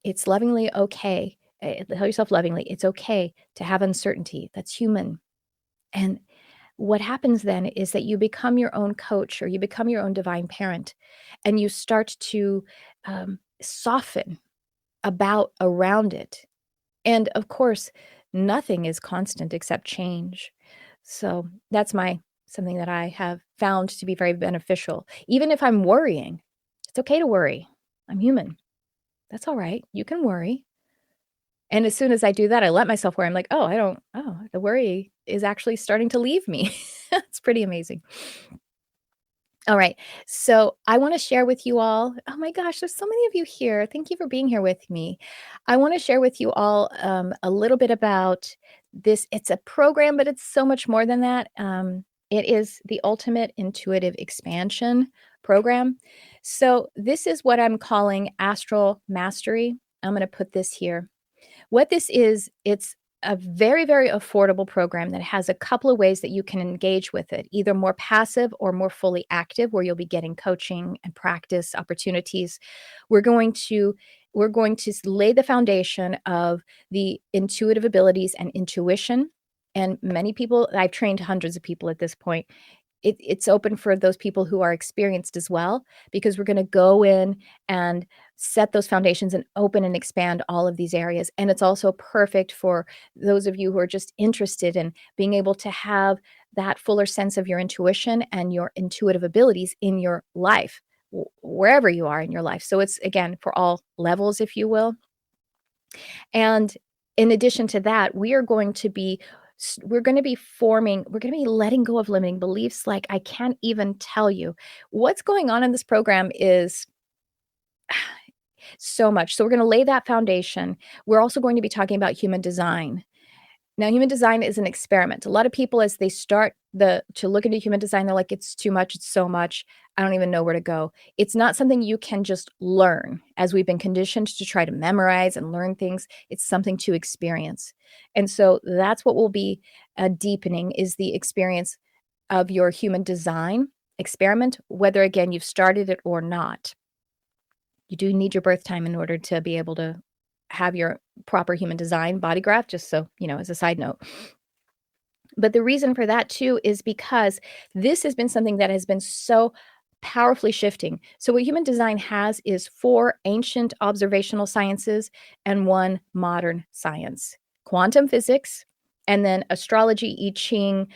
A: It's lovingly okay. Tell yourself lovingly, it's okay to have uncertainty. That's human. And what happens then is that you become your own coach, or you become your own divine parent, and you start to soften around it. And of course, nothing is constant except change. So that's something that I have found to be very beneficial. Even if I'm worrying, it's okay to worry. I'm human. That's all right. You can worry. And as soon as I do that, I let myself worry. I'm like, oh, the worry is actually starting to leave me. It's pretty amazing. All right. So I want to share with you all. Oh my gosh, there's so many of you here. Thank you for being here with me. I want to share with you all a little bit about this. It's a program, but it's so much more than that. It is the Ultimate Intuitive Expansion Program. So this is what I'm calling Astral Mastery. I'm going to put this here. What this is, it's a very, very affordable program that has a couple of ways that you can engage with it, either more passive or more fully active, where you'll be getting coaching and practice opportunities. We're going to lay the foundation of the intuitive abilities and intuition. And many people, I've trained hundreds of people at this point. It's open for those people who are experienced as well, because we're going to go in and set those foundations and open and expand all of these areas. And it's also perfect for those of you who are just interested in being able to have that fuller sense of your intuition and your intuitive abilities in your life, wherever you are in your life. So it's, again, for all levels, if you will. And in addition to that, we're going to be letting go of limiting beliefs. Like, I can't even tell you what's going on in this program is so much. So we're going to lay that foundation. We're also going to be talking about human design. Now, human design is an experiment. A lot of people, as they start to look into human design, they're like, it's too much. It's so much. I don't even know where to go. It's not something you can just learn, as we've been conditioned to try to memorize and learn things. It's something to experience. And so that's what we'll be deepening, is the experience of your human design experiment, whether, again, you've started it or not. You do need your birth time in order to be able to have your proper human design body graph, just so, as a side note. But the reason for that too is because this has been something that has been so powerfully shifting. So what human design has is 4 ancient observational sciences and 1 modern science: quantum physics, and then astrology, I Ching,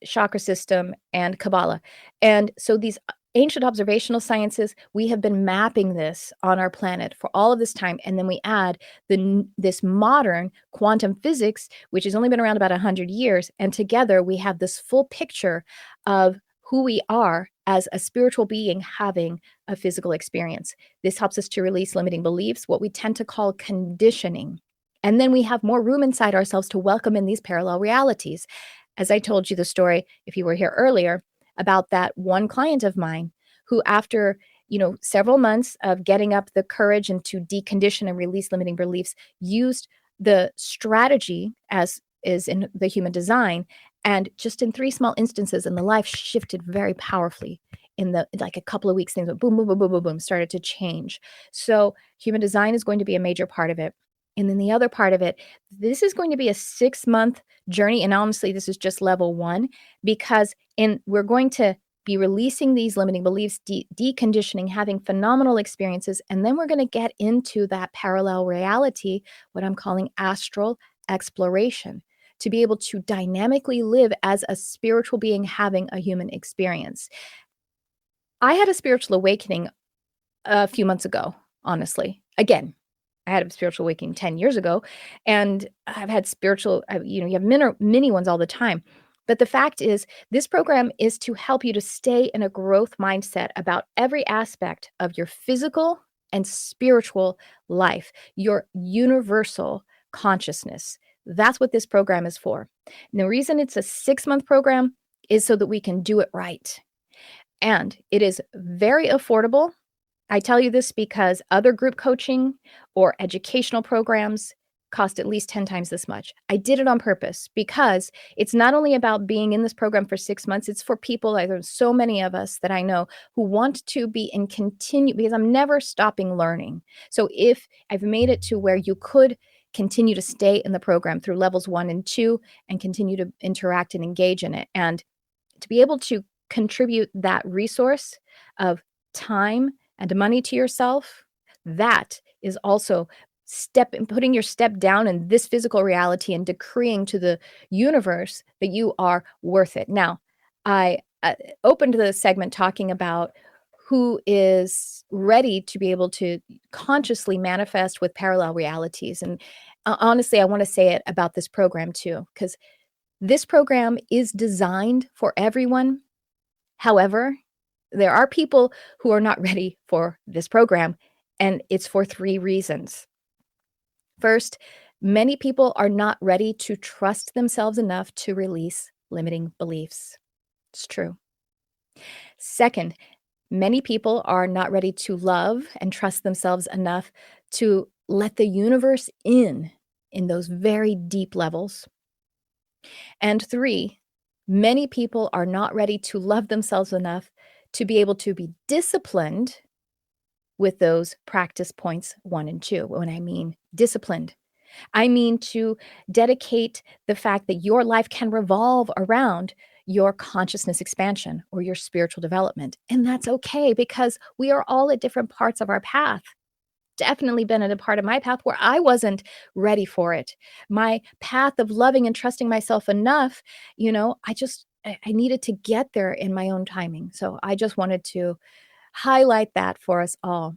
A: chakra system, and Kabbalah. And so these ancient observational sciences, we have been mapping this on our planet for all of this time. And then we add this modern quantum physics, which has only been around about 100 years. And together we have this full picture of who we are as a spiritual being having a physical experience. This helps us to release limiting beliefs, what we tend to call conditioning. And then we have more room inside ourselves to welcome in these parallel realities. As I told you the story, if you were here earlier, about that one client of mine who, after several months of getting up the courage and to decondition and release limiting beliefs, used the strategy as is in the human design, and just in 3 small instances, and the life shifted very powerfully. In like a couple of weeks, things went boom, boom, boom, boom, boom, boom, started to change. So human design is going to be a major part of it. And then the other part of it, this is going to be a 6-month journey. And honestly, this is just level 1, because we're going to be releasing these limiting beliefs, deconditioning, having phenomenal experiences. And then we're going to get into that parallel reality, what I'm calling astral exploration, to be able to dynamically live as a spiritual being having a human experience. I had a spiritual awakening a few months ago, honestly. Again, I had a spiritual awakening 10 years ago, and I've had you have mini ones all the time. But the fact is, this program is to help you to stay in a growth mindset about every aspect of your physical and spiritual life, your universal consciousness. That's what this program is for. And the reason it's a 6-month program is so that we can do it right. And it is very affordable. I tell you this because other group coaching or educational programs cost at least 10 times this much. I did it on purpose because it's not only about being in this program for 6 months, it's for people, like, there's so many of us that I know who want to be and continue, because I'm never stopping learning. So if I've made it to where you could continue to stay in the program through levels 1 and 2 and continue to interact and engage in it, and to be able to contribute that resource of time and money to yourself, that is also putting your step down in this physical reality and decreeing to the universe that you are worth it. Now, I opened the segment talking about who is ready to be able to consciously manifest with parallel realities. And honestly, I want to say it about this program too, because this program is designed for everyone. However, there are people who are not ready for this program, and it's for 3 reasons. First, many people are not ready to trust themselves enough to release limiting beliefs. It's true. Second, many people are not ready to love and trust themselves enough to let the universe in those very deep levels. And 3, many people are not ready to love themselves enough to be able to be disciplined with those practice points 1 and 2. When I mean disciplined, I mean to dedicate the fact that your life can revolve around your consciousness expansion or your spiritual development. And that's okay, because we are all at different parts of our path. Definitely been at a part of my path where I wasn't ready for it. My path of loving and trusting myself enough, I needed to get there in my own timing. So I just wanted to highlight that for us all.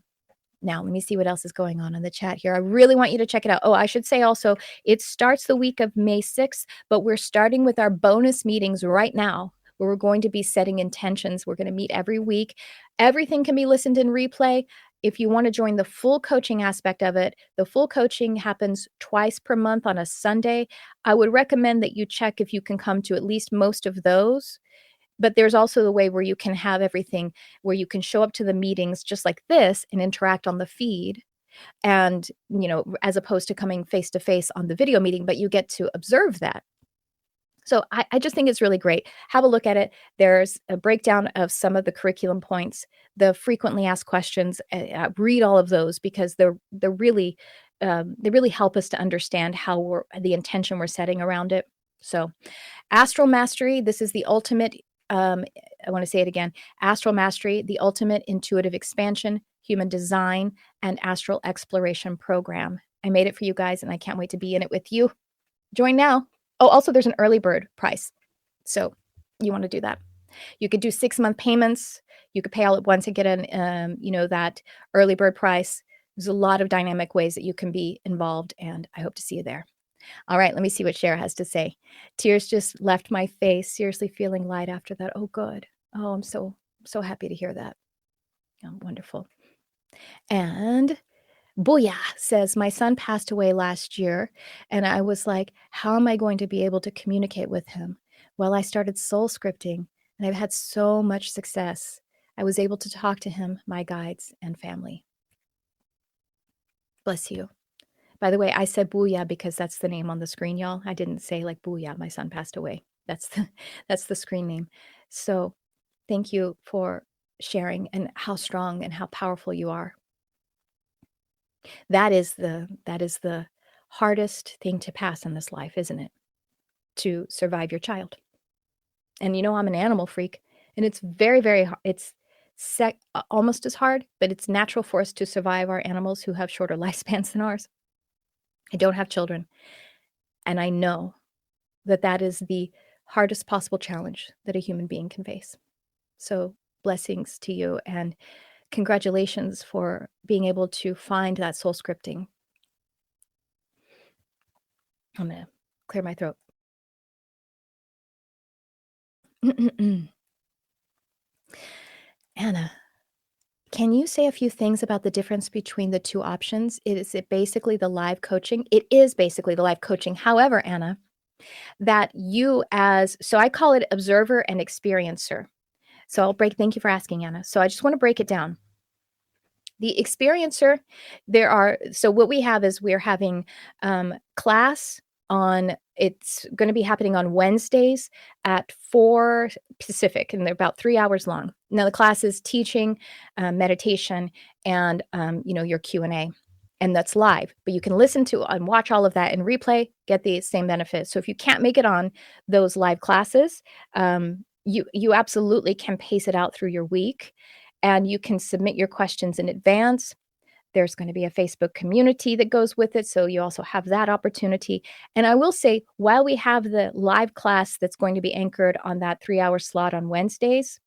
A: Now, let me see what else is going on in the chat here. I really want you to check it out. Oh, I should say also, it starts the week of May 6th, but we're starting with our bonus meetings right now, where we're going to be setting intentions. We're going to meet every week. Everything can be listened in replay. If you want to join the full coaching aspect of it, the full coaching happens twice per month on a Sunday. I would recommend that you check if you can come to at least most of those. But there's also the way where you can have everything, where you can show up to the meetings just like this and interact on the feed. And, as opposed to coming face to face on the video meeting, but you get to observe that. So I just think it's really great. Have a look at it. There's a breakdown of some of the curriculum points, the frequently asked questions. Read all of those, because they're really they really help us to understand how the intention we're setting around it. So, Astral Mastery. This is the ultimate. I want to say it again. Astral Mastery, the ultimate intuitive expansion, human design, and astral exploration program. I made it for you guys, and I can't wait to be in it with you. Join now. Oh, also, there's an early bird price. So you want to do that. You could do 6-month payments. You could pay all at once and get that early bird price. There's a lot of dynamic ways that you can be involved, and I hope to see you there. All right, let me see what Cher has to say. Tears just left my face. Seriously feeling light after that. Oh, good. Oh, I'm so happy to hear that. Oh, wonderful. And Booyah says, my son passed away last year, and I was like, how am I going to be able to communicate with him? Well, I started soul scripting, and I've had so much success. I was able to talk to him, my guides, and family. Bless you. By the way, I said Booyah because that's the name on the screen, y'all. I didn't say like Booyah, my son passed away. That's the screen name. So thank you for sharing and how strong and how powerful you are. That is the hardest thing to pass in this life, isn't it? To survive your child. And I'm an animal freak, and it's very, very hard. It's almost as hard, but it's natural for us to survive our animals who have shorter lifespans than ours. I don't have children, and I know that is the hardest possible challenge that a human being can face. So blessings to you, and congratulations for being able to find that soul scripting. I'm going to clear my throat. Anna, can you say a few things about the difference between the two options? Is it basically the live coaching? It is basically the live coaching. However, Anna, that so I call it observer and experiencer. So thank you for asking, Anna. So I just want to break it down. The experiencer, so what we have is we're having class on, it's going to be happening on Wednesdays at 4 Pacific, and they're about 3 hours long. Now the class is teaching, meditation, and your Q&A, and that's live, but you can listen to and watch all of that in replay, get the same benefits. So if you can't make it on those live classes, you absolutely can pace it out through your week, and you can submit your questions in advance. There's going to be a Facebook community that goes with it, so you also have that opportunity. And I will say, while we have the live class that's going to be anchored on that 3-hour slot on Wednesdays,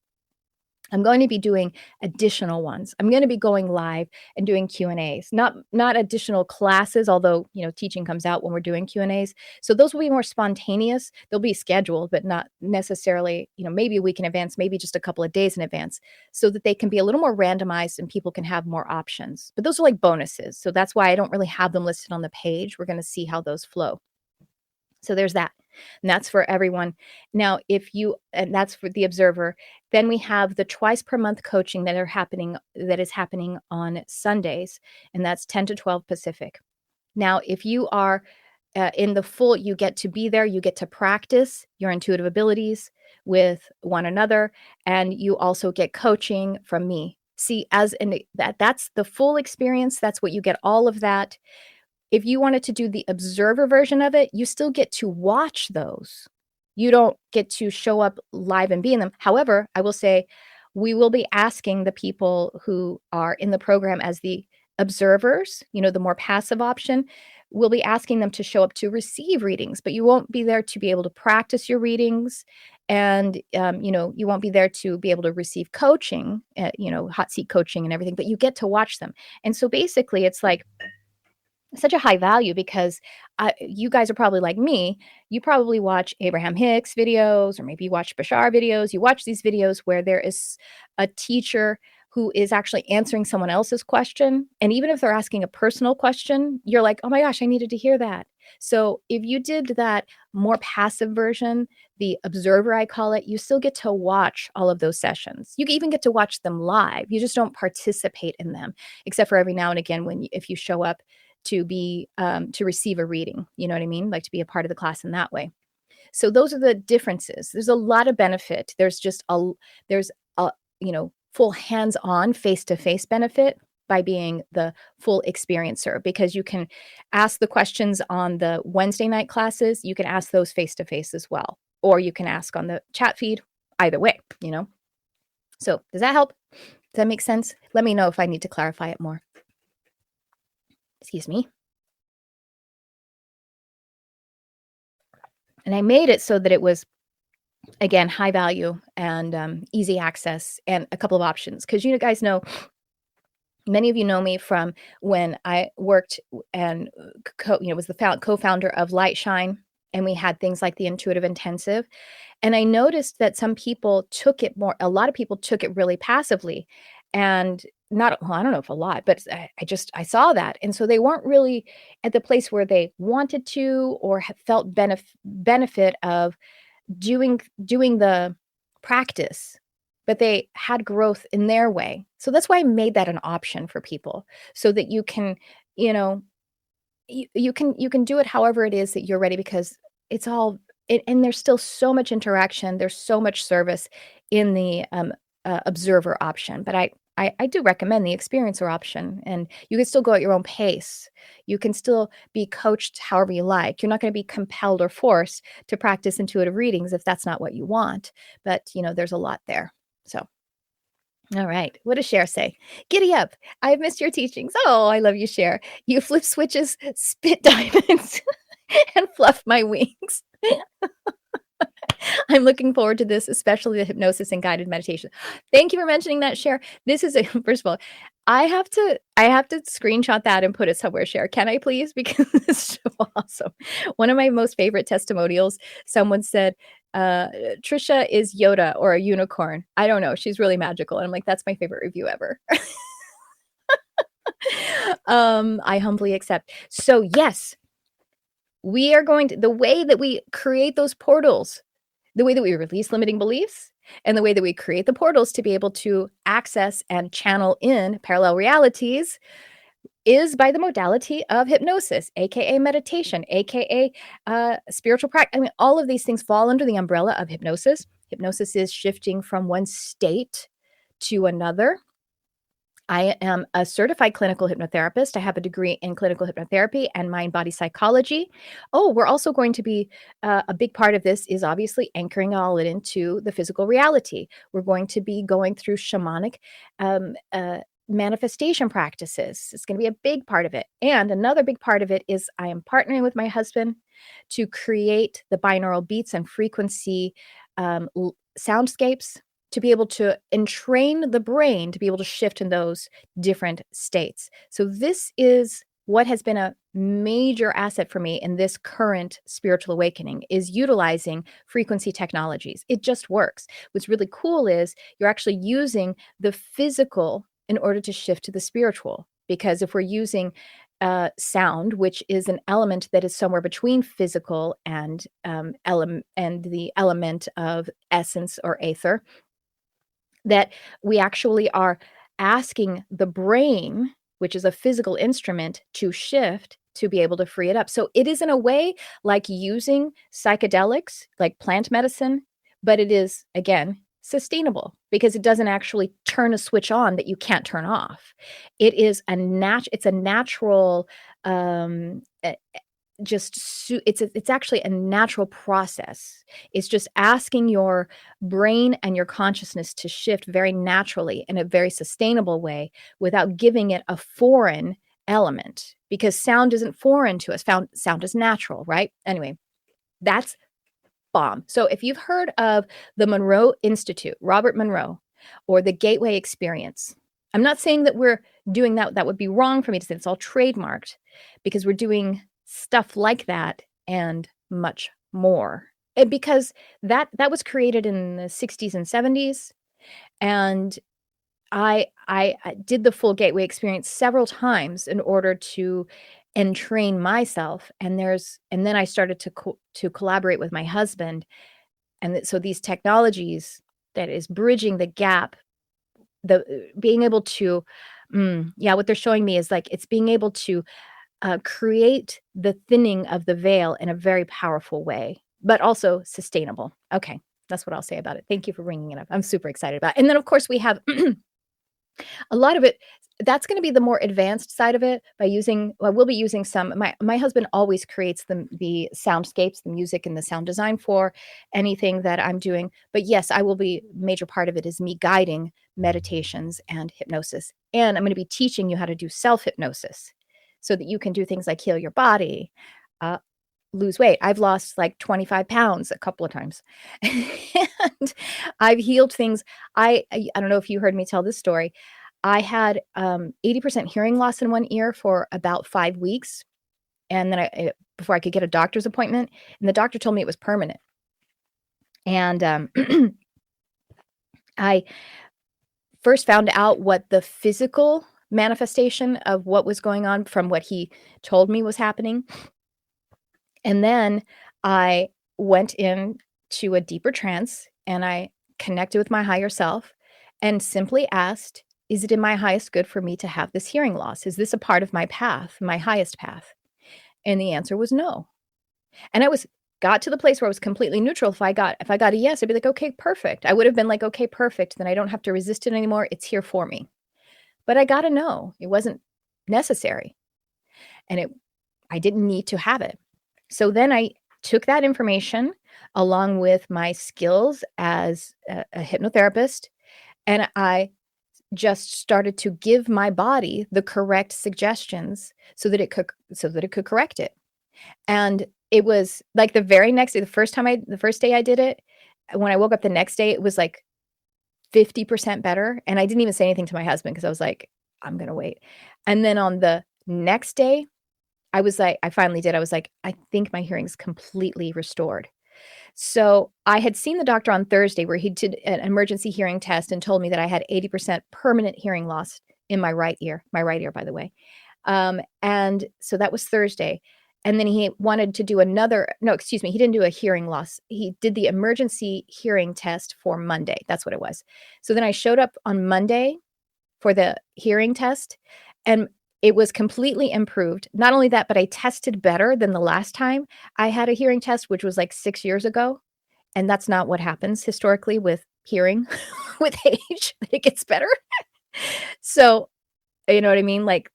A: I'm going to be doing additional ones. I'm going to be going live and doing Q&As, not additional classes, although, teaching comes out when we're doing Q&As. So those will be more spontaneous. They'll be scheduled, but not necessarily, maybe a week in advance, maybe just a couple of days in advance, so that they can be a little more randomized and people can have more options. But those are like bonuses. So that's why I don't really have them listed on the page. We're going to see how those flow. So there's that. And that's for everyone. Now, and that's for the observer. Then we have the twice per month coaching that is happening on Sundays, and that's 10 to 12 Pacific. Now, if you are in the full, you get to be there, you get to practice your intuitive abilities with one another, and you also get coaching from me. See, that's the full experience. That's what you get, all of that. If you wanted to do the observer version of it, you still get to watch those. You don't get to show up live and be in them. However, I will say we will be asking the people who are in the program as the observers, the more passive option, we'll be asking them to show up to receive readings, but you won't be there to be able to practice your readings. And, you won't be there to be able to receive coaching, hot seat coaching and everything, but you get to watch them. And so basically it's like such a high value, because you guys are probably like me. You probably watch Abraham Hicks videos, or maybe you watch Bashar videos. You watch these videos where there is a teacher who is actually answering someone else's question. And even if they're asking a personal question, you're like, oh my gosh, I needed to hear that. So if you did that more passive version, the observer, I call it, you still get to watch all of those sessions. You even get to watch them live. You just don't participate in them, except for every now and again if you show up to be to receive a reading, you know what I mean? Like to be a part of the class in that way. So those are the differences. There's a lot of benefit. There's a full hands-on face-to-face benefit by being the full experiencer, because you can ask the questions on the Wednesday night classes. You can ask those face-to-face as well, or you can ask on the chat feed. Either way, So does that help? Does that make sense? Let me know if I need to clarify it more. Excuse me. And I made it so that it was, again, high value and easy access, and a couple of options. Because you guys know, many of you know me from when I worked and was the co-founder of Light Shine, and we had things like the Intuitive Intensive. And I noticed that a lot of people took it really passively, and I don't know if a lot, but I saw that. And so they weren't really at the place where they wanted to, or have felt benefit of doing the practice, but they had growth in their way. So that's why I made that an option for people, so that you can, you can do it however it is that you're ready, because it's all, and there's still so much interaction. There's so much service in the observer option, but I do recommend the experiencer option, and you can still go at your own pace. You can still be coached however you like. You're not going to be compelled or forced to practice intuitive readings if that's not what you want. But, there's a lot there. So, all right. What does Cher say? Giddy up. I've missed your teachings. Oh, I love you, Cher. You flip switches, spit diamonds, and fluff my wings. I'm looking forward to this, especially the hypnosis and guided meditation. Thank you for mentioning that, Cher. This is first of all, I have to screenshot that and put it somewhere, Cher. Can I please? Because it's so awesome. One of my most favorite testimonials, someone said, Trisha is Yoda or a unicorn. I don't know. She's really magical. And I'm like, that's my favorite review ever. I humbly accept. So yes, we are the way that we create those portals, the way that we release limiting beliefs, And the way that we create the portals to be able to access and channel in parallel realities is by the modality of hypnosis, aka meditation, aka spiritual practice. I mean, all of these things fall under the umbrella of hypnosis. Hypnosis is shifting from one state to another. I am a certified clinical hypnotherapist. I have a degree in clinical hypnotherapy and mind body psychology. Oh, we're also going to be a big part of this is obviously anchoring all it into the physical reality. We're going to be going through shamanic manifestation practices. It's going to be a big part of it. And another big part of it is I am partnering with my husband to create the binaural beats and frequency soundscapes to be able to entrain the brain to be able to shift in those different states. So this is what has been a major asset for me in this current spiritual awakening is utilizing frequency technologies. It just works. What's really cool is you're actually using the physical in order to shift to the spiritual. Because if we're using sound, which is an element that is somewhere between physical and the element of essence or aether, that we actually are asking the brain, which is a physical instrument, to shift to be able to free it up. So it is in a way like using psychedelics, like plant medicine, but it is, again, sustainable because it doesn't actually turn a switch on that you can't turn off. It is it's a natural it's actually a natural process. It's just asking your brain and your consciousness to shift very naturally in a very sustainable way without giving it a foreign element, because sound isn't foreign to us. Sound is natural, right? Anyway, that's bomb. So if you've heard of the Monroe Institute, Robert Monroe, or the Gateway Experience, I'm not saying that we're doing that. That would be wrong for me to say. It's all trademarked because we're doing stuff like that and much more. And because that was created in the 60s and 70s, and I did the full Gateway Experience several times in order to entrain myself, and then I started to collaborate with my husband, and so these technologies that is bridging the gap, being able to what they're showing me is like it's being able to create the thinning of the veil in a very powerful way, but also sustainable. Okay, that's what I'll say about it. Thank you for bringing it up. I'm super excited about it. And then, of course, we have a lot of it. That's going to be the more advanced side of it by using, well, we'll be using some, my husband always creates the soundscapes, the music and the sound design for anything that I'm doing. But yes, I will be, major part of it is me guiding meditations and hypnosis. And I'm going to be teaching you how to do self-hypnosis so that you can do things like heal your body, lose weight. I've lost like 25 pounds a couple of times. And I've healed things. I don't know if you heard me tell this story. I had 80% hearing loss in one ear for about 5 weeks. And then before I could get a doctor's appointment, and the doctor told me it was permanent. And I first found out what the physical manifestation of what was going on from what he told me was happening. And then I went into a deeper trance and I connected with my higher self and simply asked, is it in my highest good for me to have this hearing loss? Is this a part of my path, my highest path? And the answer was no. And got to the place where I was completely neutral. If I got a yes, I'd be like, okay, perfect. I would have been like, okay, perfect. Then I don't have to resist it anymore. It's here for me. But I got to know it wasn't necessary. And I didn't need to have it. So then I took that information along with my skills as a hypnotherapist, and I just started to give my body the correct suggestions so that it could correct it. And it was like the very next day, the first day I did it, when I woke up the next day, it was like 50% better. And I didn't even say anything to my husband because I was like, I'm going to wait. And then on the next day, I finally did. I was like, I think my hearing's completely restored. So I had seen the doctor on Thursday where he did an emergency hearing test and told me that I had 80% permanent hearing loss in my right ear, by the way. And so that was Thursday. And then he wanted to do another, no, excuse me, he didn't do a hearing loss. He did the emergency hearing test for Monday. That's what it was. So then I showed up on Monday for the hearing test, and it was completely improved. Not only that, but I tested better than the last time I had a hearing test, which was like 6 years ago, and that's not what happens historically with hearing with age. It gets better. So, you know what I mean? Like,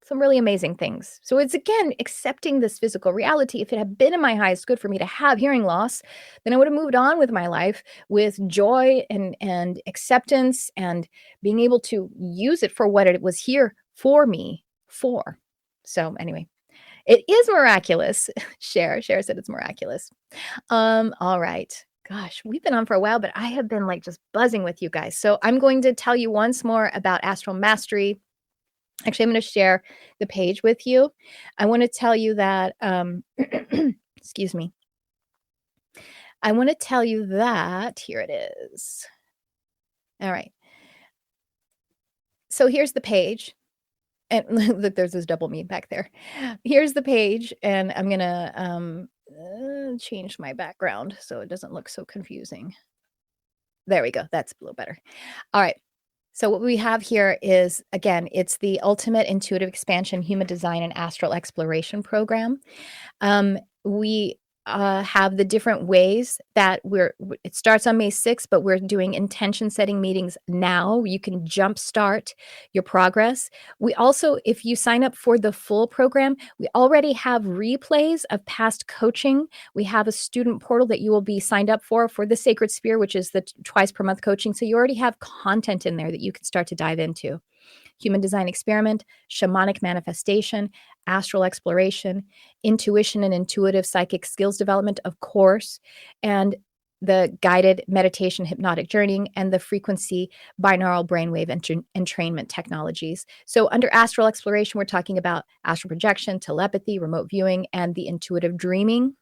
A: some really amazing things. So it's again accepting this physical reality. If it had been in my highest good for me to have hearing loss, then I would have moved on with my life with joy and acceptance and being able to use it for what it was here for me for. So anyway, it is miraculous. Cher said it's miraculous. All right. Gosh, we've been on for a while, but I have been like just buzzing with you guys. So I'm going to tell you once more about astral mastery. Actually, I'm going to share the page with you. I want to tell you that, excuse me. I want to tell you that, here it is. All right. So here's the page. And look, there's this double me back there. Here's the page, and I'm going to change my background so it doesn't look so confusing. There we go. That's a little better. All right. So what we have here is, again, it's the Ultimate Intuitive Expansion Human Design and Astral Exploration Program. We have the different ways that it starts on May 6th, but we're doing intention setting meetings now. You can jumpstart your progress. We also, if you sign up for the full program, we already have replays of past coaching. We have a student portal that you will be signed up for the Sacred Sphere, which is the twice per month coaching. So you already have content in there that you can start to dive into. Human design experiment, shamanic manifestation, astral exploration, intuition and intuitive psychic skills development, of course, and the guided meditation hypnotic journeying and the frequency binaural brainwave entrainment technologies. So under astral exploration, we're talking about astral projection, telepathy, remote viewing, and the intuitive dreaming.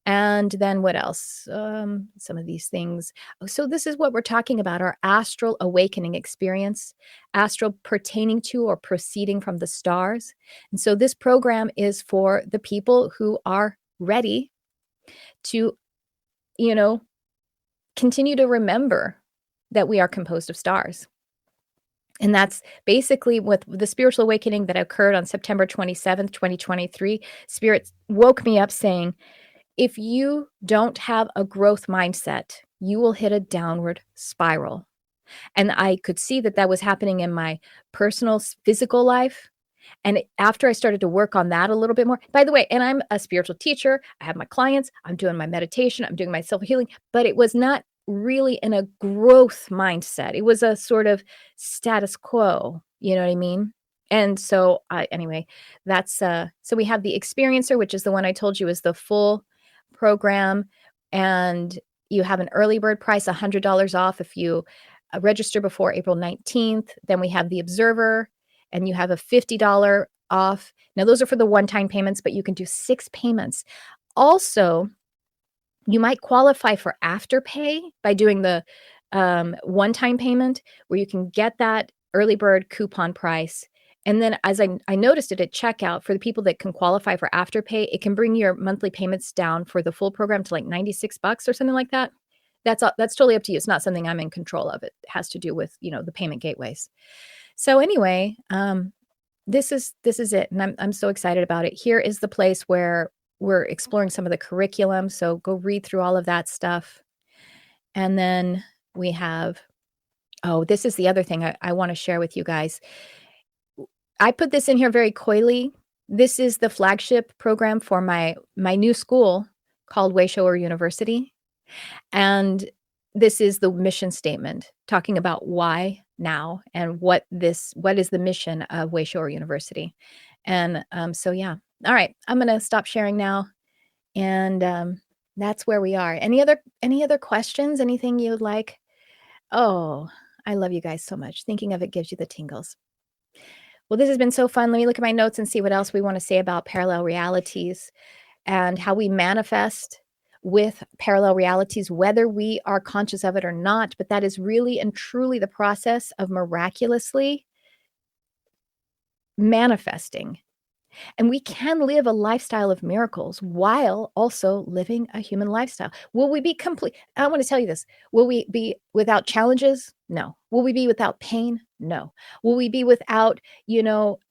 A: And then what else? Some of these things. So this is what we're talking about, our astral awakening experience, astral pertaining to or proceeding from the stars. And so this program is for the people who are ready to, continue to remember that we are composed of stars. And that's basically with the spiritual awakening that occurred on September 27th, 2023. Spirit woke me up saying, if you don't have a growth mindset, you will hit a downward spiral. And I could see that was happening in my personal physical life. And after I started to work on that a little bit more, by the way, and I'm a spiritual teacher, I have my clients, I'm doing my meditation, I'm doing my self-healing, but it was not really in a growth mindset. It was a sort of status quo, you know what I mean? And so anyway, that's so we have the experiencer, which is the one I told you is the full program, and you have an early bird price, $100 off if you register before April 19th. Then we have the observer, and you have a $50 off. Now those are for the one-time payments, but you can do 6 payments. Also, you might qualify for afterpay by doing the one-time payment, where you can get that early bird coupon price. And then as I noticed it at checkout, for the people that can qualify for afterpay, it can bring your monthly payments down for the full program to like $96 or something like that. That's totally up to you. It's not something I'm in control of. It has to do with, the payment gateways. So anyway, this is it. And I'm so excited about it. Here is the place where we're exploring some of the curriculum. So go read through all of that stuff. And then we have, this is the other thing I want to share with you guys. I put this in here very coyly. This is the flagship program for my new school called Wayshower University. And this is the mission statement, talking about why now and what is the mission of Wayshower University. And so, yeah. All right. I'm going to stop sharing now. And that's where we are. Any other questions? Anything you would like? Oh, I love you guys so much. Thinking of it gives you the tingles. Well, this has been so fun. Let me look at my notes and see what else we want to say about parallel realities and how we manifest with parallel realities, whether we are conscious of it or not. But that is really and truly the process of miraculously manifesting. And we can live a lifestyle of miracles while also living a human lifestyle. Will we be complete? I want to tell you this. Will we be without challenges? No. Will we be without pain? No. Will we be without,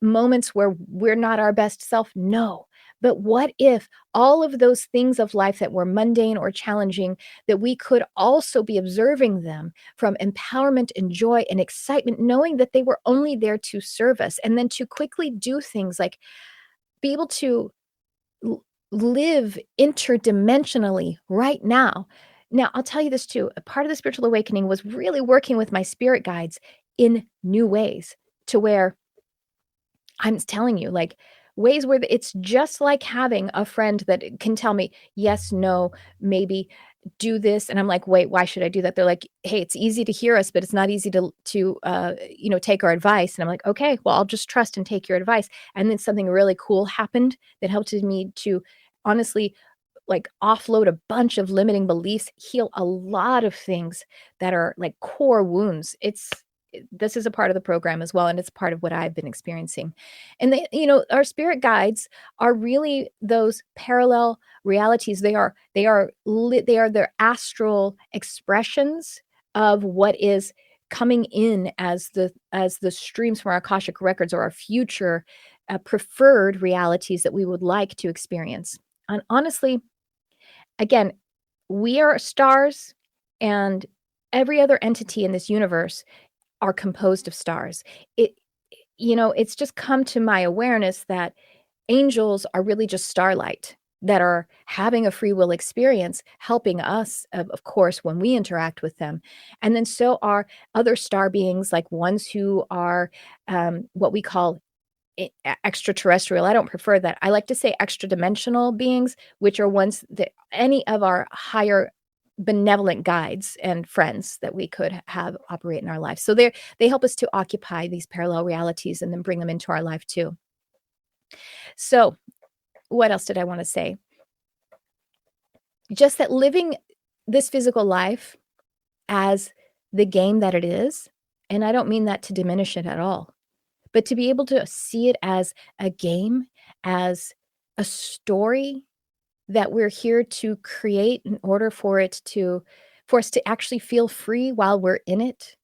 A: moments where we're not our best self? No. But what if all of those things of life that were mundane or challenging, that we could also be observing them from empowerment and joy and excitement, knowing that they were only there to serve us, and then to quickly do things like be able to live interdimensionally right now. Now, I'll tell you this too. A part of the spiritual awakening was really working with my spirit guides in new ways, to where I'm telling you, like, ways where it's just like having a friend that can tell me, yes, no, maybe do this. And I'm like, wait, why should I do that? They're like, hey, it's easy to hear us, but it's not easy to take our advice. And I'm like, okay, well, I'll just trust and take your advice. And then something really cool happened that helped me to honestly like offload a bunch of limiting beliefs, heal a lot of things that are like core wounds. This is a part of the program as well, and it's part of what I've been experiencing. And our spirit guides are really those parallel realities. They are their astral expressions of what is coming in as the streams from our Akashic records, or our future preferred realities that we would like to experience. And honestly, again, we are stars, and every other entity in this universe are composed of stars. It's just come to my awareness that angels are really just starlight that are having a free will experience, helping us, of course, when we interact with them. And then so are other star beings, like ones who are what we call extraterrestrial. I don't prefer that. I like to say extra dimensional beings, which are ones that any of our higher benevolent guides and friends that we could have operate in our life. So they help us to occupy these parallel realities and then bring them into our life too. So what else did I want to say? Just that living this physical life as the game that it is, and I don't mean that to diminish it at all, but to be able to see it as a game, as a story that we're here to create in order for us to actually feel free while we're in it,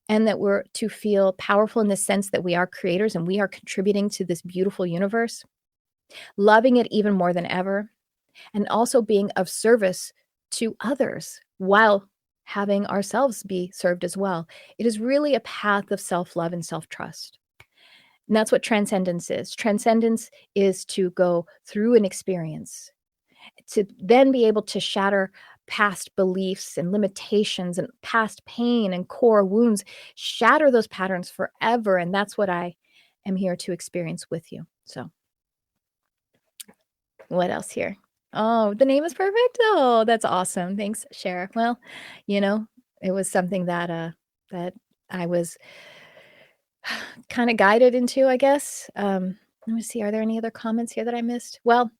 A: and that we're to feel powerful in the sense that we are creators and we are contributing to this beautiful universe, loving it even more than ever, and also being of service to others while having ourselves be served as well. It is really a path of self-love and self-trust. And that's what transcendence is. Transcendence is to go through an experience, to then be able to shatter past beliefs and limitations and past pain and core wounds, shatter those patterns forever. And that's what I am here to experience with you. So what else here? Oh, the name is perfect. Oh, that's awesome. Thanks, Shara. Well, it was something that I was kind of guided into, I guess. Let me see. Are there any other comments here that I missed? Well,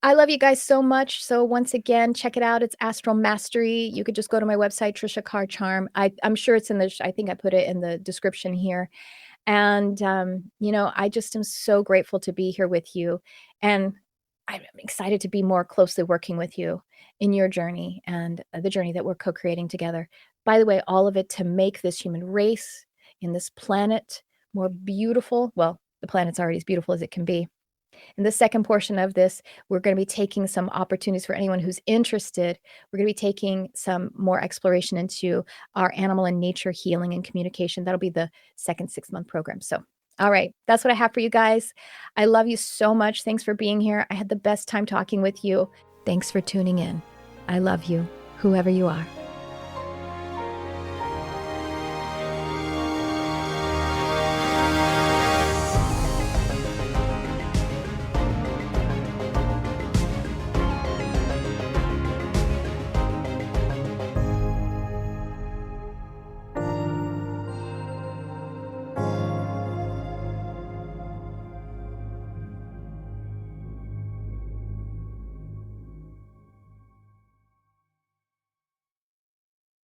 A: I love you guys so much. So once again, check it out. It's Astral Mastery. You could just go to my website, Trisha Carr Charm. I'm sure it's I think I put it in the description here. And, I just am so grateful to be here with you. And I'm excited to be more closely working with you in your journey and the journey that we're co-creating together. By the way, all of it to make this human race in this planet more beautiful. Well, the planet's already as beautiful as it can be. In the second portion of this, we're going to be taking some opportunities for anyone who's interested. We're going to be taking some more exploration into our animal and nature healing and communication. That'll be the second 6-month program. So, all right, that's what I have for you guys. I love you so much. Thanks for being here. I had the best time talking with you. Thanks for tuning in. I love you, whoever you are.